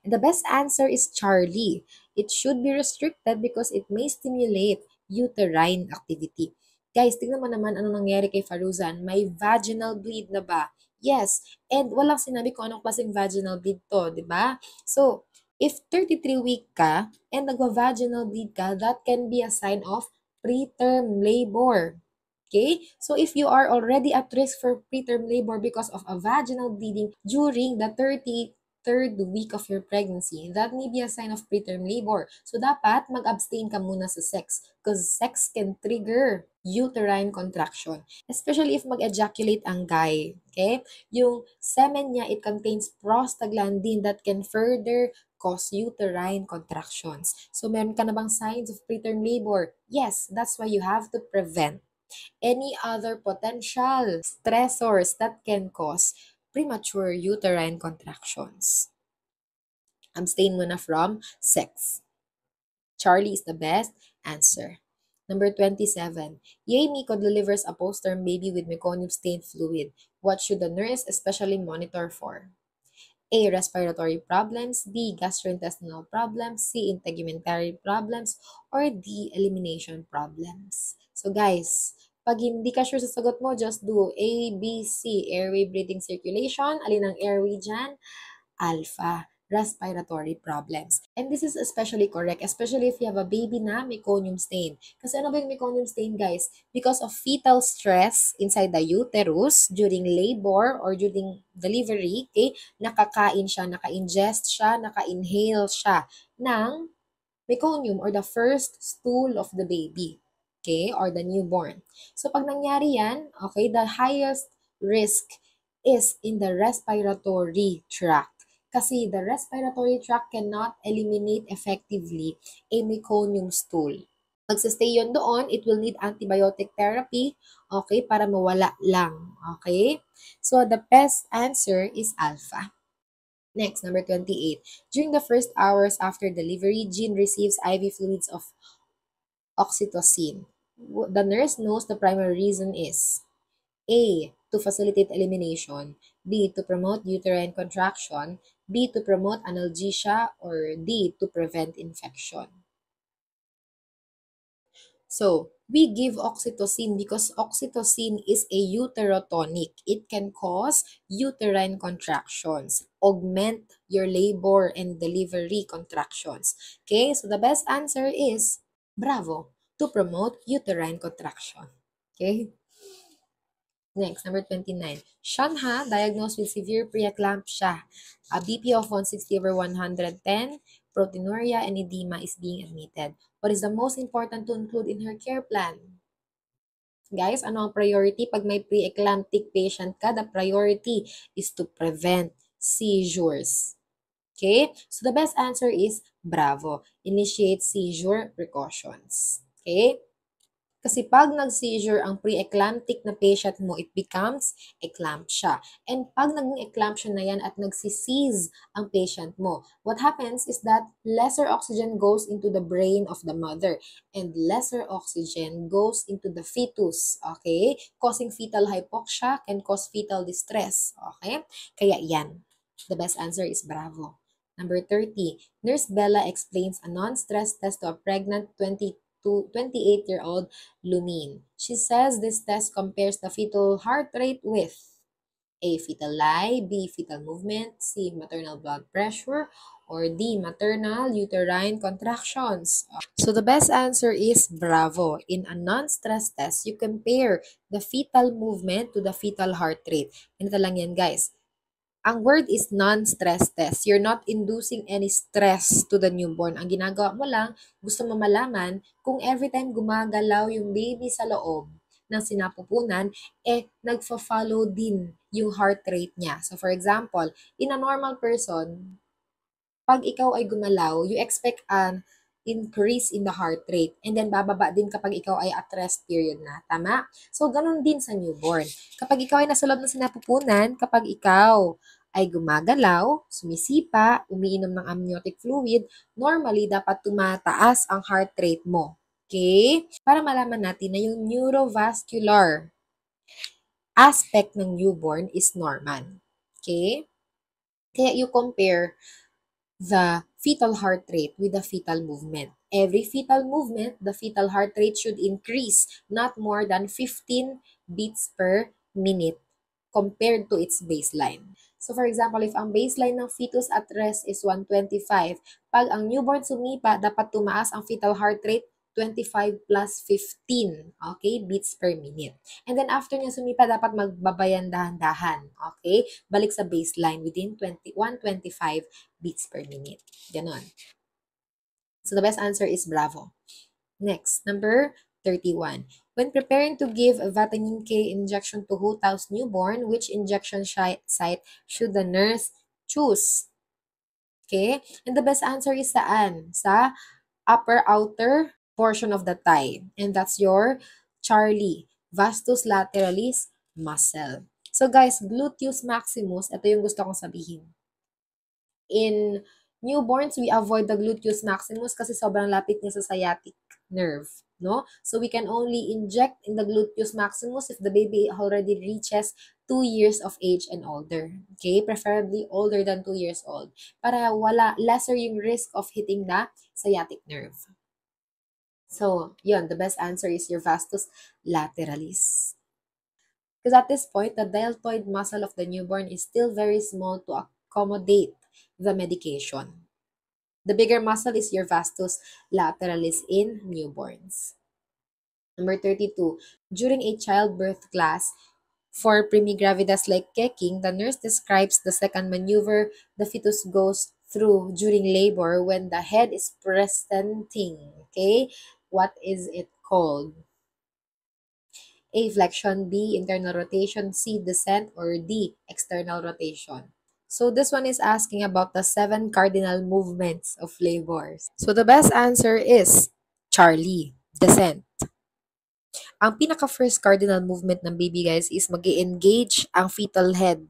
And the best answer is Charlie. It should be restricted because it may stimulate uterine activity. Guys, tingnan mo naman anong nangyari kay Faruzan. May vaginal bleed na ba? Yes. And walang sinabi kung anong klaseng vaginal bleed to, di ba? So, if 33-week ka and nagwa-vaginal bleed ka, that can be a sign of preterm labor. Okay? So, if you are already at risk for preterm labor because of a vaginal bleeding during the 33rd week of your pregnancy, that may be a sign of preterm labor. So, dapat mag-abstain ka muna sa sex because sex can trigger uterine contraction. Especially if mag-ejaculate ang guy. Okay? Yung semen niya, it contains prostaglandin that can further cause uterine contractions. So, meron ka na bang signs of preterm labor? Yes, that's why you have to prevent any other potential stressors that can cause premature uterine contractions. Abstain muna from sex. Charlie is the best answer. Number 27. Yay Miko delivers a postterm baby with meconium-stained fluid. What should the nurse especially monitor for? A. Respiratory problems. B. Gastrointestinal problems. C. Integumentary problems. Or D. Elimination problems. So guys, pag hindi ka sure sa sagot mo, just do A, B, C. Airway, breathing, circulation. Alin ang airway dyan? Alpha. respiratory problems. And this is especially correct, especially if you have a baby na meconium stain. Kasi ano ba yung meconium stain, guys? Because of fetal stress inside the uterus during labor or during delivery, okay, nakakain siya, naka-ingest siya, naka-inhale siya ng meconium or the first stool of the baby, okay, or the newborn. So pag nangyari yan, okay, the highest risk is in the respiratory tract. Kasi the respiratory tract cannot eliminate effectively a meconium stool. Magsistay yun doon, it will need antibiotic therapy, okay, para mawala lang, okay? So the best answer is alpha. Next, number 28. During the first hours after delivery, Jean receives IV fluids of oxytocin. The nurse knows the primary reason is A. To facilitate elimination, B. To promote uterine contraction, B. To promote analgesia, or D. To prevent infection. So, we give oxytocin because oxytocin is a uterotonic. It can cause uterine contractions, augment your labor and delivery contractions. Okay, so the best answer is bravo, to promote uterine contraction. Okay? Next, number 29. Shanha, diagnosed with severe preeclampsia. A BP of 160/110, proteinuria, and edema is being admitted. What is the most important to include in her care plan? Guys, ano ang priority? Pag may preeclamptic patient ka, the priority is to prevent seizures. Okay? So the best answer is bravo. Initiate seizure precautions. Okay? Kasi pag nag-seizure ang pre-eclamptic na patient mo, it becomes eclampsia. And pag naging eclampsia na yan at nagsiseize ang patient mo, what happens is that lesser oxygen goes into the brain of the mother and lesser oxygen goes into the fetus, okay? Causing fetal hypoxia can cause fetal distress, okay? Kaya yan. The best answer is bravo. Number 30, Nurse Bella explains a non-stress test to a pregnant 28-year-old Lumine. She says this test compares the fetal heart rate with A. Fetal lie, B. Fetal movement, C. Maternal blood pressure, or D. Maternal uterine contractions. So the best answer is bravo. In a non-stress test, you compare the fetal movement to the fetal heart rate. Ganito lang yan, guys. Ang word is non-stress test. You're not inducing any stress to the newborn. Ang ginagawa mo lang, gusto mo malaman kung every time gumagalaw yung baby sa loob ng sinapupunan, nagfa-follow din yung heart rate niya. So for example, in a normal person, pag ikaw ay gumalaw, you expect an increase in the heart rate. And then, bababa din kapag ikaw ay at rest period na. Tama? So, ganun din sa newborn. Kapag ikaw ay nasa loob ng sinapupunan, kapag ikaw ay gumagalaw, sumisipa, umiinom ng amniotic fluid, normally, dapat tumataas ang heart rate mo. Okay? Para malaman natin na yung neurovascular aspect ng newborn is normal. Okay? Kaya you compare the fetal heart rate with the fetal movement. Every fetal movement, the fetal heart rate should increase not more than 15 beats per minute compared to its baseline. So for example, if ang baseline ng fetus at rest is 125, pag ang newborn sumipa, dapat tumaas ang fetal heart rate 25 plus 15, okay, beats per minute. And then after niya sumipa, dapat magbabayan dahan-dahan, okay? Balik sa baseline within 125 beats per minute. Ganon. So the best answer is bravo. Next, number 31. When preparing to give a vitamin K injection to Hu Tao's newborn, which injection site should the nurse choose? Okay? And the best answer is saan? Sa upper outer portion of the thigh. And that's your Charlie, vastus lateralis muscle. So guys, gluteus maximus, ito yung gusto kong sabihin. In newborns, we avoid the gluteus maximus kasi sobrang lapit niya sa sciatic nerve, no? So we can only inject in the gluteus maximus if the baby already reaches 2 years of age and older. Okay? Preferably older than 2 years old. Para lesser yung risk of hitting the sciatic nerve. So, yun, the best answer is your vastus lateralis. Because at this point, the deltoid muscle of the newborn is still very small to accommodate the medication. The bigger muscle is your vastus lateralis in newborns. Number 32, during a childbirth class, for primigravidas like kicking, the nurse describes the second maneuver the fetus goes through during labor when the head is presenting. Okay? What is it called? A, flexion, B, internal rotation, C, descent, or D, external rotation. So this one is asking about the 7 cardinal movements of labors. So the best answer is Charlie, descent. Ang pinaka-first cardinal movement ng baby guys is mag-engage ang fetal head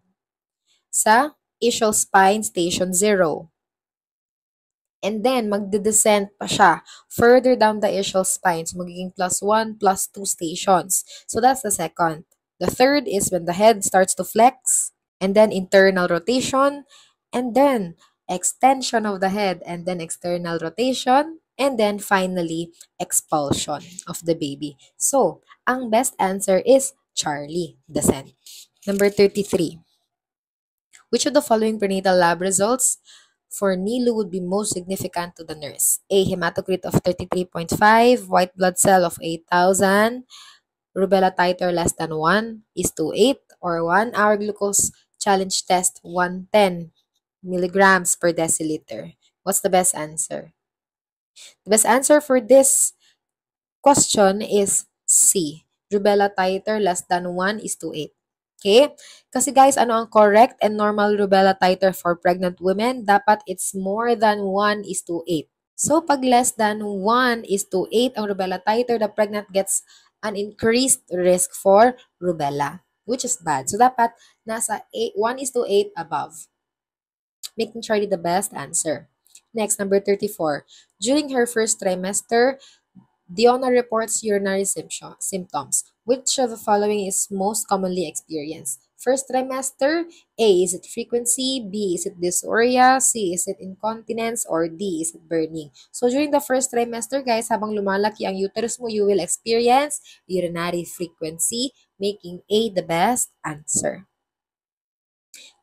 sa ischial spine station 0. And then, magde-descend pa siya further down the ischial spine. So, magiging +1, +2 stations. So, that's the second. The third is when the head starts to flex, and then internal rotation, and then extension of the head, and then external rotation, and then finally, expulsion of the baby. So, ang best answer is Charlie, descent. Number 33. Which of the following prenatal lab results for NILU would be most significant to the nurse? A, hematocrit of 33.5, white blood cell of 8,000, rubella titer less than 1:8, or 1-hour glucose challenge test 110 milligrams per deciliter. What's the best answer? The best answer for this question is C, rubella titer less than 1:8. Okay? Kasi guys, ano ang correct and normal rubella titer for pregnant women? Dapat it's more than 1:8. So, pag less than 1:8 ang rubella titer, the pregnant gets an increased risk for rubella, which is bad. So, dapat nasa 1:8 above. Making Charlie the best answer. Next, number 34. During her first trimester, Diona reports urinary symptoms. Which of the following is most commonly experienced? First trimester, A, is it frequency? B, is it dysuria? C, is it incontinence? Or D, is it burning? So, during the first trimester, guys, habang lumalaki ang uterus mo, you will experience urinary frequency, making A the best answer.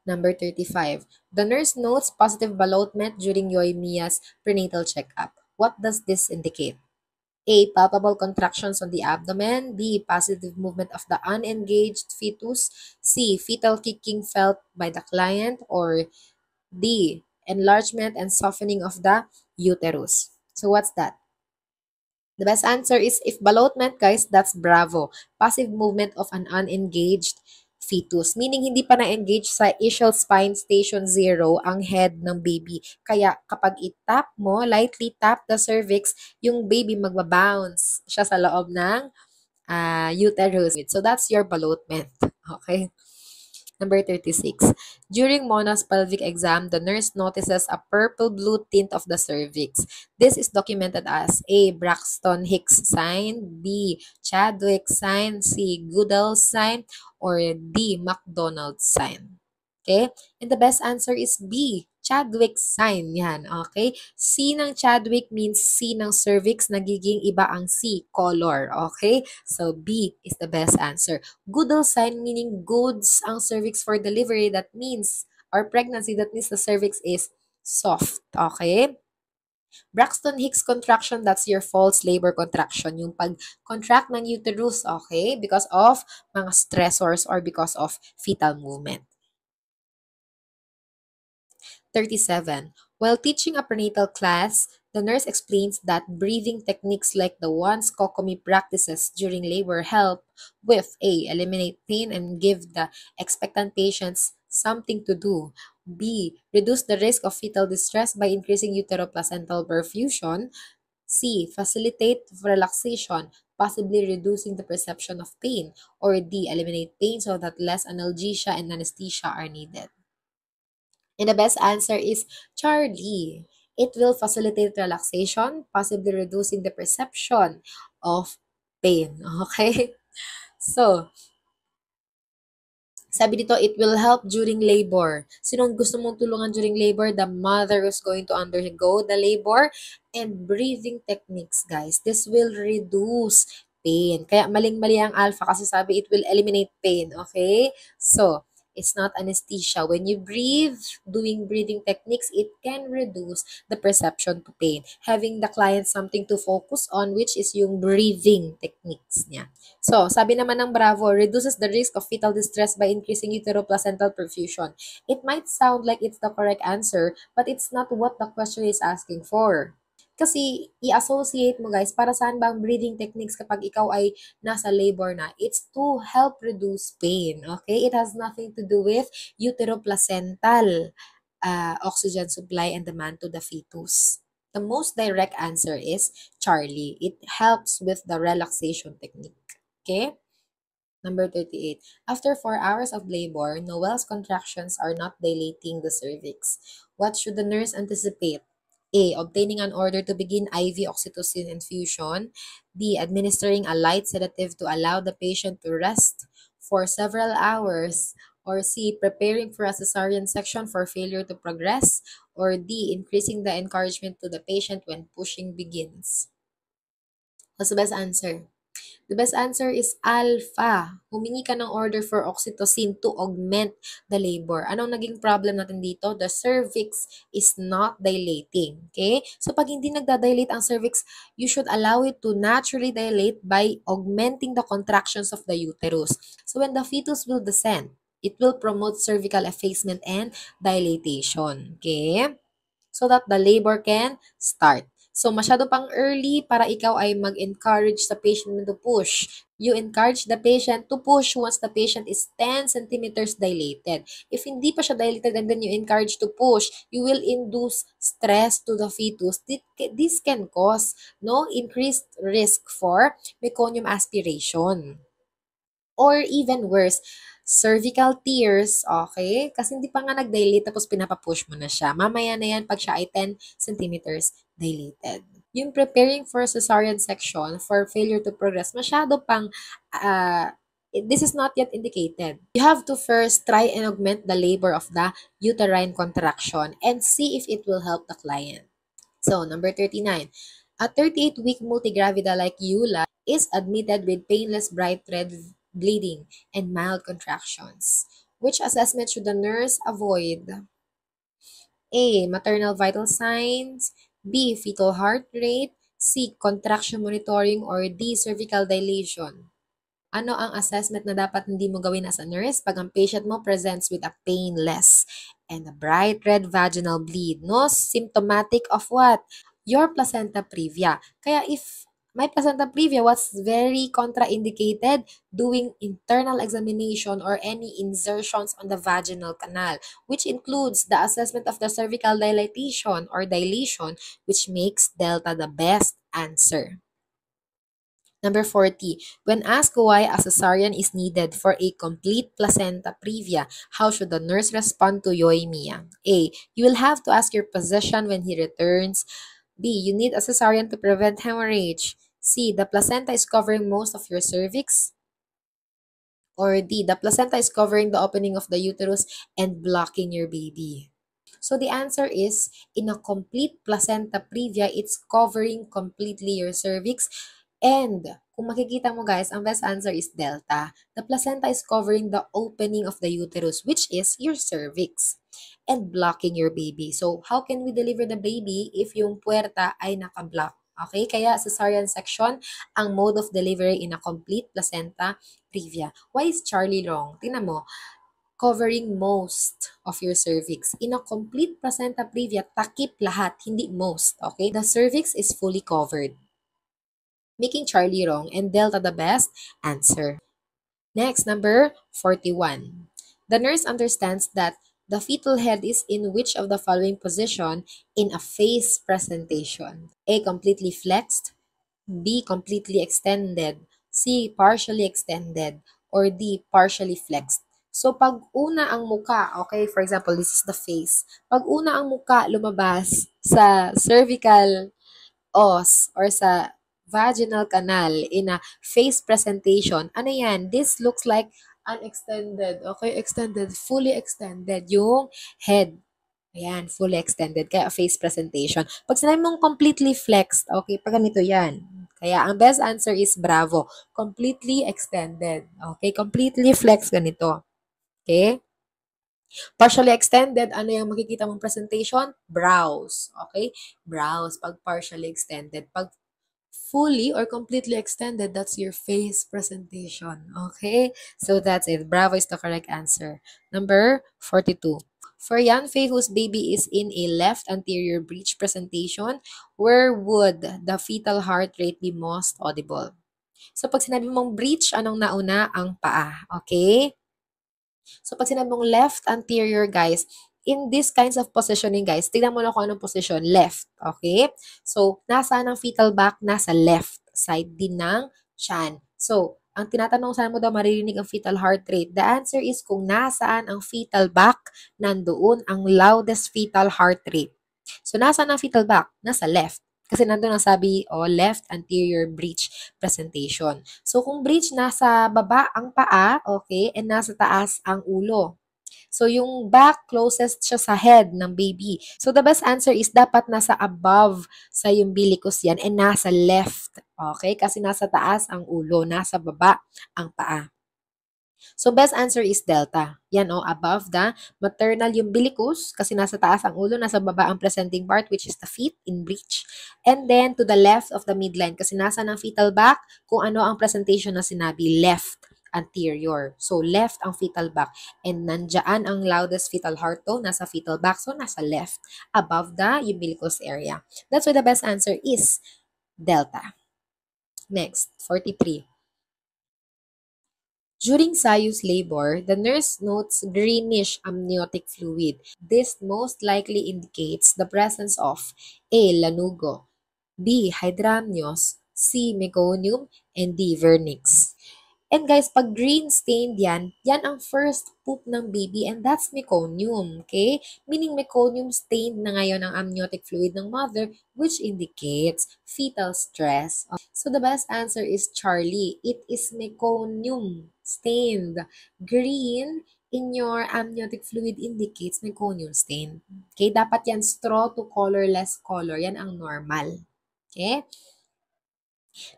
Number 35. The nurse notes positive ballotment during Yoimiya's prenatal checkup. What does this indicate? A, palpable contractions on the abdomen. B, positive movement of the unengaged fetus. C, fetal kicking felt by the client. Or D, enlargement and softening of the uterus. So what's that? The best answer is if ballotment, guys, that's bravo. Passive movement of an unengaged fetus. Meaning, hindi pa na-engage sa ischial spine station 0 ang head ng baby. Kaya, kapag itap mo, lightly tap the cervix, yung baby magbabounce siya sa loob ng uterus. So, that's your ballotment. Okay? Number 36. During Mona's pelvic exam, the nurse notices a purple-blue tint of the cervix. This is documented as A, Braxton-Hicks sign, B, Chadwick sign, C, Goodell's sign, or D, McDonald's sign. Okay? And the best answer is B, Chadwick sign. Yan. Okay? C ng Chadwick means C ng cervix, nagiging iba ang C, color. Okay? So, B is the best answer. Goodell sign meaning goods ang cervix for delivery. That means, or pregnancy, that means the cervix is soft. Okay? Braxton Hicks contraction, that's your false labor contraction. Yung pag-contract ng uterus, okay? Because of mga stressors or because of fetal movement. 37. While teaching a prenatal class, the nurse explains that breathing techniques like the ones Kokomi practices during labor help with A, eliminate pain and give the expectant patients something to do. B, reduce the risk of fetal distress by increasing uteroplacental perfusion. C, facilitate relaxation, possibly reducing the perception of pain. Or D, eliminate pain so that less analgesia and anesthesia are needed. And the best answer is Charlie. It will facilitate relaxation, possibly reducing the perception of pain. Okay? So, sabi dito, it will help during labor. Sinong gusto mong tulungan during labor? The mother is going to undergo the labor and breathing techniques, guys. This will reduce pain. Kaya maling-mali ang alpha kasi sabi it will eliminate pain. Okay? So, It's not anesthesia. When you breathe, doing breathing techniques, it can reduce the perception to pain. Having the client something to focus on, which is yung breathing techniques niya. So, sabi naman ng Bravo, reduces the risk of fetal distress by increasing uteroplacental perfusion. It might sound like it's the correct answer, but it's not what the question is asking for. Kasi i-associate mo guys, para saan ba ang breathing techniques kapag ikaw ay nasa labor na? It's to help reduce pain, okay? It has nothing to do with uteroplacental oxygen supply and demand to the fetus. The most direct answer is Charlie. It helps with the relaxation technique, okay? Number 38. After 4 hours of labor, Noel's contractions are not dilating the cervix. What should the nurse anticipate? A. Obtaining an order to begin IV oxytocin infusion. B. Administering a light sedative to allow the patient to rest for several hours. Or C. Preparing for a cesarean section for failure to progress. Or D. Increasing the encouragement to the patient when pushing begins. What's the best answer? The best answer is alpha. Humingi ka ng order for oxytocin to augment the labor. Anong naging problem natin dito? The cervix is not dilating. Okay? So, pag hindi nagdadilate ang cervix, you should allow it to naturally dilate by augmenting the contractions of the uterus. So, when the fetus will descend, it will promote cervical effacement and dilatation. Okay? So that the labor can start. So, masyado pang early para ikaw ay mag-encourage sa patient mo to push. You encourage the patient to push once the patient is 10 centimeters dilated. If hindi pa siya dilated and then you encourage to push, you will induce stress to the fetus. This can cause increased risk for meconium aspiration. Or even worse, cervical tears, okay? Kasi hindi pa nga nag-dilate tapos pinapapush mo na siya. Mamaya na yan pag siya ay 10 centimeters dilated. Yung preparing for cesarean section for failure to progress, masyado pang this is not yet indicated. You have to first try and augment the labor of the uterine contraction and see if it will help the client. So, number 39. A 38-week multigravida like Eula is admitted with painless bright red bleeding and mild contractions. Which assessment should the nurse avoid? A. Maternal vital signs. B. Fetal heart rate. C. Contraction monitoring. Or D. Cervical dilation. Ano ang assessment na dapat hindi mo gawin as a nurse pag ang patient mo presents with a painless and a bright red vaginal bleed? No? Symptomatic of what? Your placenta previa. Kaya if may placenta previa, what's very contraindicated? Doing internal examination or any insertions on the vaginal canal, which includes the assessment of the cervical dilatation or dilation, which makes delta the best answer. Number 40. When asked why a cesarean is needed for a complete placenta previa, how should the nurse respond to Yoimiya? A. You will have to ask your physician when he returns. B. You need a cesarean to prevent hemorrhage. C. The placenta is covering most of your cervix. Or D. The placenta is covering the opening of the uterus and blocking your baby. So the answer is, in a complete placenta previa, it's covering completely your cervix. And kung makikita mo guys, ang best answer is delta. The placenta is covering the opening of the uterus, which is your cervix, and blocking your baby. So how can we deliver the baby if yung puerta ay naka-block? Okay, kaya cesarean section ang mode of delivery in a complete placenta previa. Why is Charlie wrong? Tingnan mo, covering most of your cervix. In a complete placenta previa, takip lahat, hindi most. Okay? The cervix is fully covered, making Charlie wrong and delta the best answer. Next, number 41. The nurse understands that the fetal head is in which of the following position in a face presentation? A. Completely flexed. B. Completely extended. C. Partially extended. Or D. Partially flexed. So, pag una ang muka, okay, for example, this is the face. Pag una ang muka lumabas sa cervical os or sa vaginal canal in a face presentation, ano yan? This looks like unextended, okay? Extended, fully extended yung head. Ayan, fully extended. Kaya face presentation. Pag sinabi mong completely flexed, okay, pag ganito yan. Kaya ang best answer is bravo. Completely extended. Okay, completely flexed ganito. Okay? Partially extended, ano yung makikita mong presentation? Brows. Okay? Brows, pag partially extended. Pag fully or completely extended, that's your face presentation. Okay? So that's it. Bravo is the correct answer. Number 42. For Yanfei, whose baby is in a left anterior breech presentation, where would the fetal heart rate be most audible? So, pag sinabi mong breech, anong nauna? Ang paa. Okay? So, pag sinabi mong left anterior, guys, in these kinds of positioning, guys, tignan mo na kung anong position. Left. Okay? So, nasaan ang fetal back? Nasa left side din ng chan. So, ang tinatanong, saan mo daw maririnig ang fetal heart rate? The answer is kung nasaan ang fetal back, nandoon ang loudest fetal heart rate. So, nasaan ang fetal back? Nasa left. Kasi nandun ang sabi, left anterior breech presentation. So, kung breech, nasa baba ang paa, okay, and nasa taas ang ulo. So, yung back, closest siya sa head ng baby. So, the best answer is dapat nasa above sa umbilicus yan and nasa left. Okay? Kasi nasa taas ang ulo, nasa baba ang paa. So, best answer is delta. Yan above the maternal umbilicus kasi nasa taas ang ulo, nasa baba ang presenting part which is the feet in breech. And then, to the left of the midline kasi nasa ng fetal back kung ano ang presentation na sinabi, left anterior. So, left ang fetal back. And nandyan ang loudest fetal heart tone, nasa fetal back. So, nasa left, above the umbilicus area. That's why the best answer is delta. Next, 43. During Sayus labor, the nurse notes greenish amniotic fluid. This most likely indicates the presence of A. Lanugo, B. Hydramnios, C. Meconium, and D. Vernix. And guys, pag green stained yan ang first poop ng baby and that's meconium, okay? Meaning meconium stained na ngayon ang amniotic fluid ng mother which indicates fetal stress. So the best answer is Charlie. It is meconium stained. Green in your amniotic fluid indicates meconium stain. Okay? Dapat yan straw to colorless color. Yan ang normal. Okay?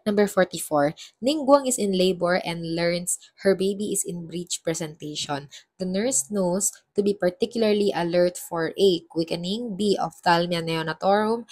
Number 44. Ningguang is in labor and learns her baby is in breech presentation. The nurse knows to be particularly alert for A. Quickening, B. Ophthalmia neonatorum,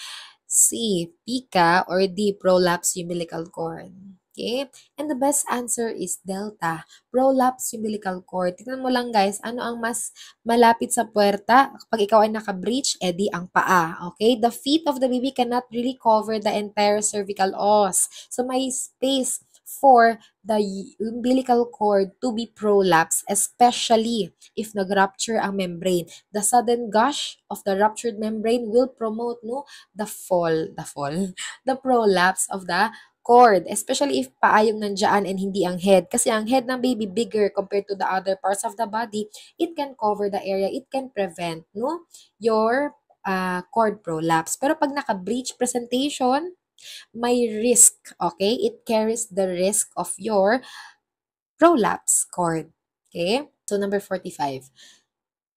C. Pica, or D. Prolapse umbilical cord. Okay? And the best answer is delta. Prolapse umbilical cord. Tingnan mo lang guys, ano ang mas malapit sa puwerta? Kapag ikaw ay naka-breech, edi ang paa. Okay? The feet of the baby cannot really cover the entire cervical os. So may space for the umbilical cord to be prolapsed, especially if nag-rupture ang membrane. The sudden gush of the ruptured membrane will promote the prolapse of the cord, especially if paa yung nandiyan and hindi ang head. Kasi ang head ng baby bigger compared to the other parts of the body, it can cover the area, it can prevent your cord prolapse. Pero pag naka-breech presentation, may risk, okay? It carries the risk of your prolapse cord. Okay? So, number 45.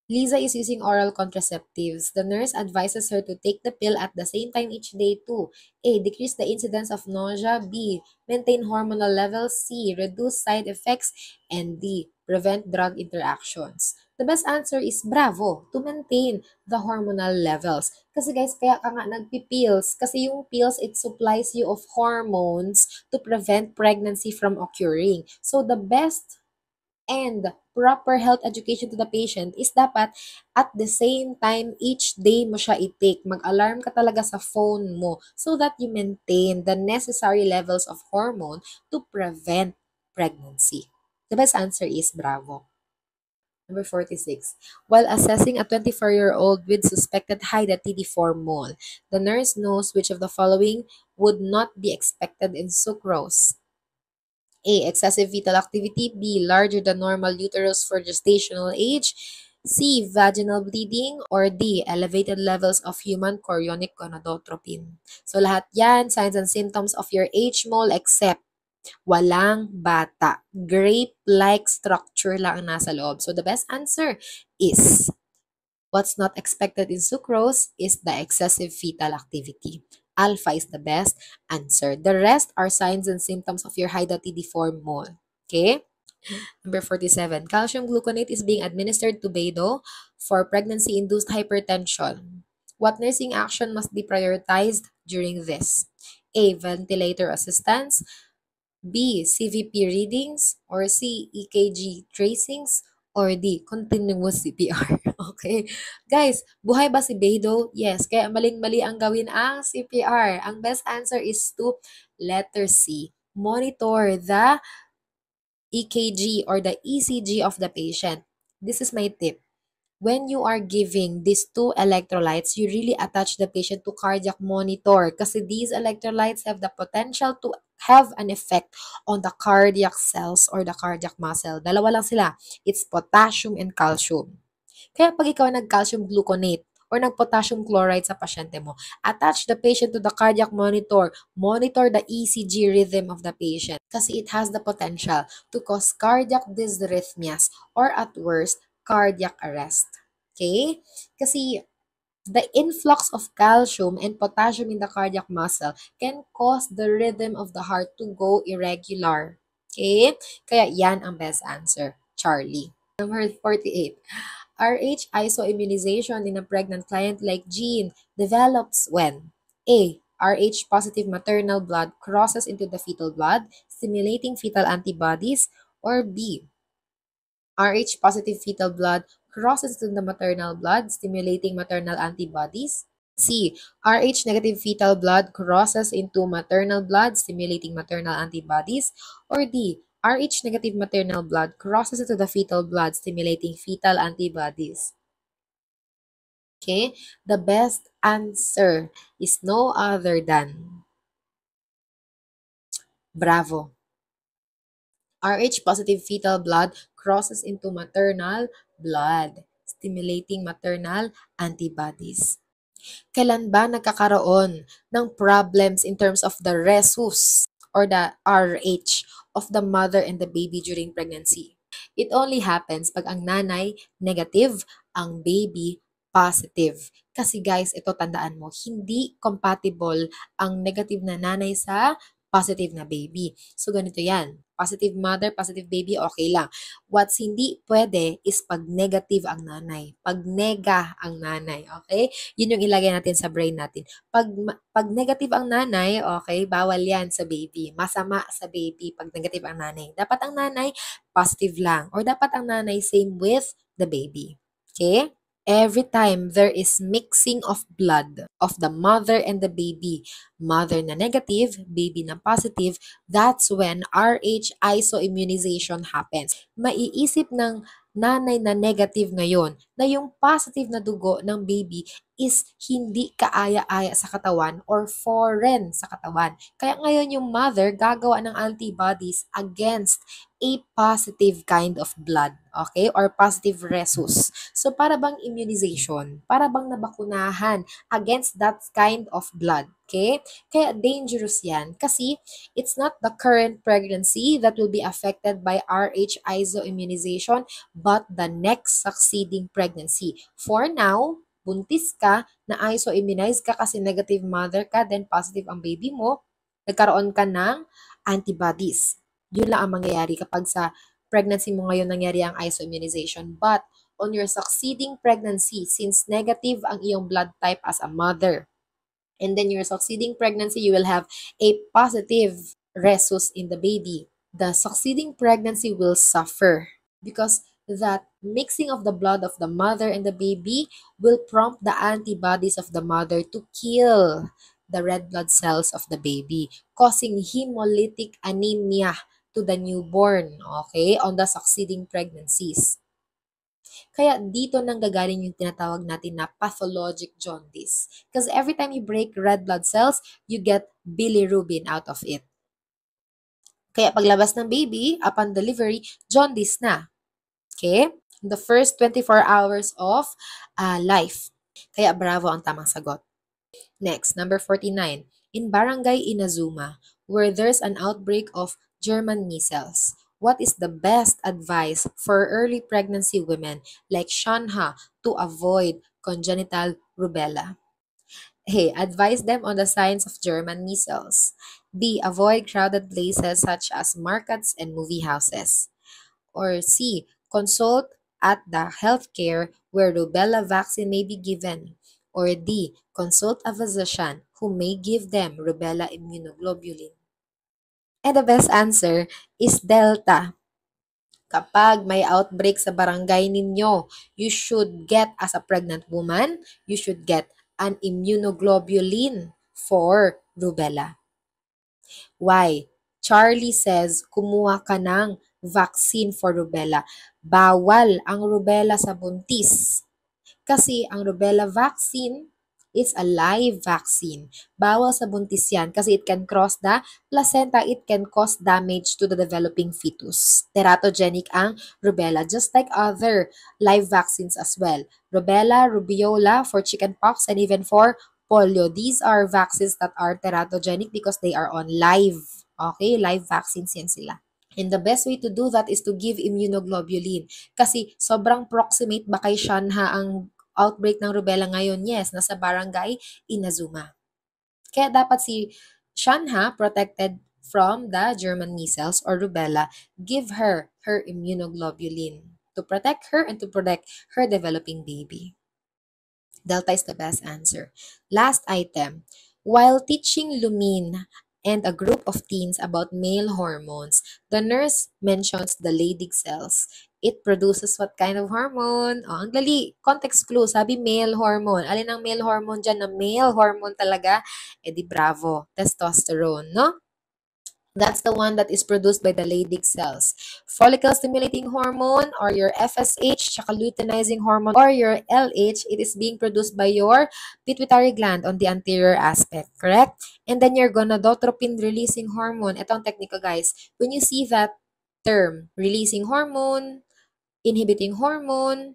Lisa is using oral contraceptives. The nurse advises her to take the pill at the same time each day to A. Decrease the incidence of nausea. B. Maintain hormonal levels. C. Reduce side effects. And D. Prevent drug interactions. The best answer is bravo, to maintain the hormonal levels. Kasi guys, kaya ka nga nagpipills. Kasi yung pills, it supplies you of hormones to prevent pregnancy from occurring. So the best and proper health education to the patient is dapat at the same time each day mo siya i-take. Mag-alarm ka talaga sa phone mo so that you maintain the necessary levels of hormone to prevent pregnancy. The best answer is bravo. Number 46. While assessing a 24-year-old with suspected hydatidiform mole, the nurse knows which of the following would not be expected in sucrose. A. Excessive fetal activity. B. Larger than normal uterus for gestational age. C. Vaginal bleeding. Or D. Elevated levels of human chorionic gonadotropin. So, lahat yan, signs and symptoms of your H-mole except walang bata. Grape-like structure lang ang nasa loob. So, the best answer is what's not expected in sucrose is the excessive fetal activity. Alpha is the best answer. The rest are signs and symptoms of your hydatidiform mole. Okay? Number 47, calcium gluconate is being administered to Beidou for pregnancy-induced hypertension. What nursing action must be prioritized during this? A. Ventilator assistance. B. CVP readings. Or C. EKG tracings. Or D. Continuous CPR. Okay. Guys, buhay ba si Beidou? Yes. Kaya maling-mali ang gawin ang CPR. Ang best answer is to letter C. Monitor the EKG or the ECG of the patient. This is my tip. When you are giving these two electrolytes, you really attach the patient to cardiac monitor kasi these electrolytes have the potential to have an effect on the cardiac cells or the cardiac muscle. Dalawa lang sila. It's potassium and calcium. Kaya pag ikaw nag-calcium gluconate or nag-potassium chloride sa pasyente mo, attach the patient to the cardiac monitor. Monitor the ECG rhythm of the patient kasi it has the potential to cause cardiac dysrhythmias or at worst, cardiac arrest. Okay? Kasi the influx of calcium and potassium in the cardiac muscle can cause the rhythm of the heart to go irregular. Okay? Kaya yan ang best answer, Charlie. Number 48. RH isoimmunization in a pregnant client like Jean develops when A. RH positive maternal blood crosses into the fetal blood, stimulating fetal antibodies, or B. RH positive fetal blood crosses into the maternal blood, stimulating maternal antibodies. C. RH negative fetal blood crosses into maternal blood, stimulating maternal antibodies. Or D. RH negative maternal blood crosses into the fetal blood, stimulating fetal antibodies. Okay, the best answer is no other than Bravo. RH positive fetal blood crosses into maternal blood, stimulating maternal antibodies. Kailan ba nagkakaroon ng problems in terms of the rhesus or the RH of the mother and the baby during pregnancy? It only happens pag ang nanay negative, ang baby positive. Kasi guys, ito tandaan mo, hindi compatible ang negative na nanay sa positive na baby. So, ganito yan. Positive mother, positive baby, okay lang. What's hindi pwede is pag negative ang nanay. Pag nega ang nanay, okay? Yun yung ilagay natin sa brain natin. Pag negative ang nanay, okay, bawal yan sa baby. Masama sa baby pag negative ang nanay. Dapat ang nanay, positive lang. Or dapat ang nanay, same with the baby. Okay? Every time there is mixing of blood of the mother and the baby, mother na negative, baby na positive, that's when RH isoimmunization happens. Maiisip ng nanay na negative ngayon na yung positive na dugo ng baby is hindi kaaya-aya sa katawan or foreign sa katawan. Kaya ngayon yung mother gagawa ng antibodies against a positive kind of blood, okay? Or positive rhesus. So, para bang immunization, para bang nabakunahan against that kind of blood, okay? Kaya dangerous yan kasi it's not the current pregnancy that will be affected by RH isoimmunization, but the next succeeding pregnancy. For now, buntis ka, na iso-immunize ka kasi negative mother ka, then positive ang baby mo, nagkaroon ka ng antibodies. Yun lang ang mangyayari kapag sa pregnancy mo ngayon nangyari ang iso-immunization. But on your succeeding pregnancy, since negative ang iyong blood type as a mother, and then your succeeding pregnancy, you will have a positive rhesus in the baby. The succeeding pregnancy will suffer because that mixing of the blood of the mother and the baby will prompt the antibodies of the mother to kill the red blood cells of the baby, causing hemolytic anemia to the newborn, okay, on the succeeding pregnancies. Kaya dito nang gagaling yung tinatawag natin na pathologic jaundice. Because every time you break red blood cells, you get bilirubin out of it. Kaya paglabas ng baby, upon delivery, jaundice na. Okay? The first 24 hours of life. Kaya bravo ang tamang sagot. Next, number 49. In Barangay Inazuma, where there's an outbreak of German measles, what is the best advice for early pregnancy women like Shanha to avoid congenital rubella? A. Advise them on the signs of German measles. B. Avoid crowded places such as markets and movie houses. Or C. Consult at the healthcare where rubella vaccine may be given. Or D. Consult a physician who may give them rubella immunoglobulin. And the best answer is Delta. Kapag may outbreak sa barangay ninyo, you should get, as a pregnant woman, you should get an immunoglobulin for rubella. Why? Charlie says, kumuha ka ng vaccine for rubella. Bawal ang rubella sa buntis. Kasi ang rubella vaccine is a live vaccine. Bawal sa buntis yan kasi it can cross the placenta, it can cause damage to the developing fetus. Teratogenic ang rubella, just like other live vaccines as well. Rubella, rubeola for chickenpox, and even for polio. These are vaccines that are teratogenic because they are on live. Okay? Live vaccines yan sila. And the best way to do that is to give immunoglobulin. Kasi sobrang proximate ba kay Shanha ang outbreak ng rubella ngayon? Yes, nasa barangay Inazuma. Kaya dapat si Shanha, protected from the German measles or rubella, give her her immunoglobulin to protect her and to protect her developing baby. Delta is the best answer. Last item. While teaching Lumin and a group of teens about male hormones, the nurse mentions the Leydig cells. It produces what kind of hormone? Oh, ang dali. Context clue. Sabi male hormone. Alin ang male hormone dyan na male hormone talaga? Eh di bravo. Testosterone, no? That's the one that is produced by the Leydig cells. Follicle-stimulating hormone or your FSH, tsaka luteinizing hormone or your LH, it is being produced by your pituitary gland on the anterior aspect, correct? And then your gonadotropin-releasing hormone. Ito ang technical, guys. When you see that term, releasing hormone, inhibiting hormone,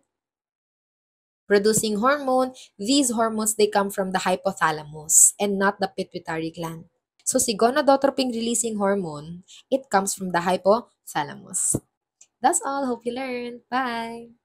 producing hormone, these hormones, they come from the hypothalamus and not the pituitary gland. So, si gonadotropin-releasing hormone, it comes from the hypothalamus. That's all. Hope you learned. Bye!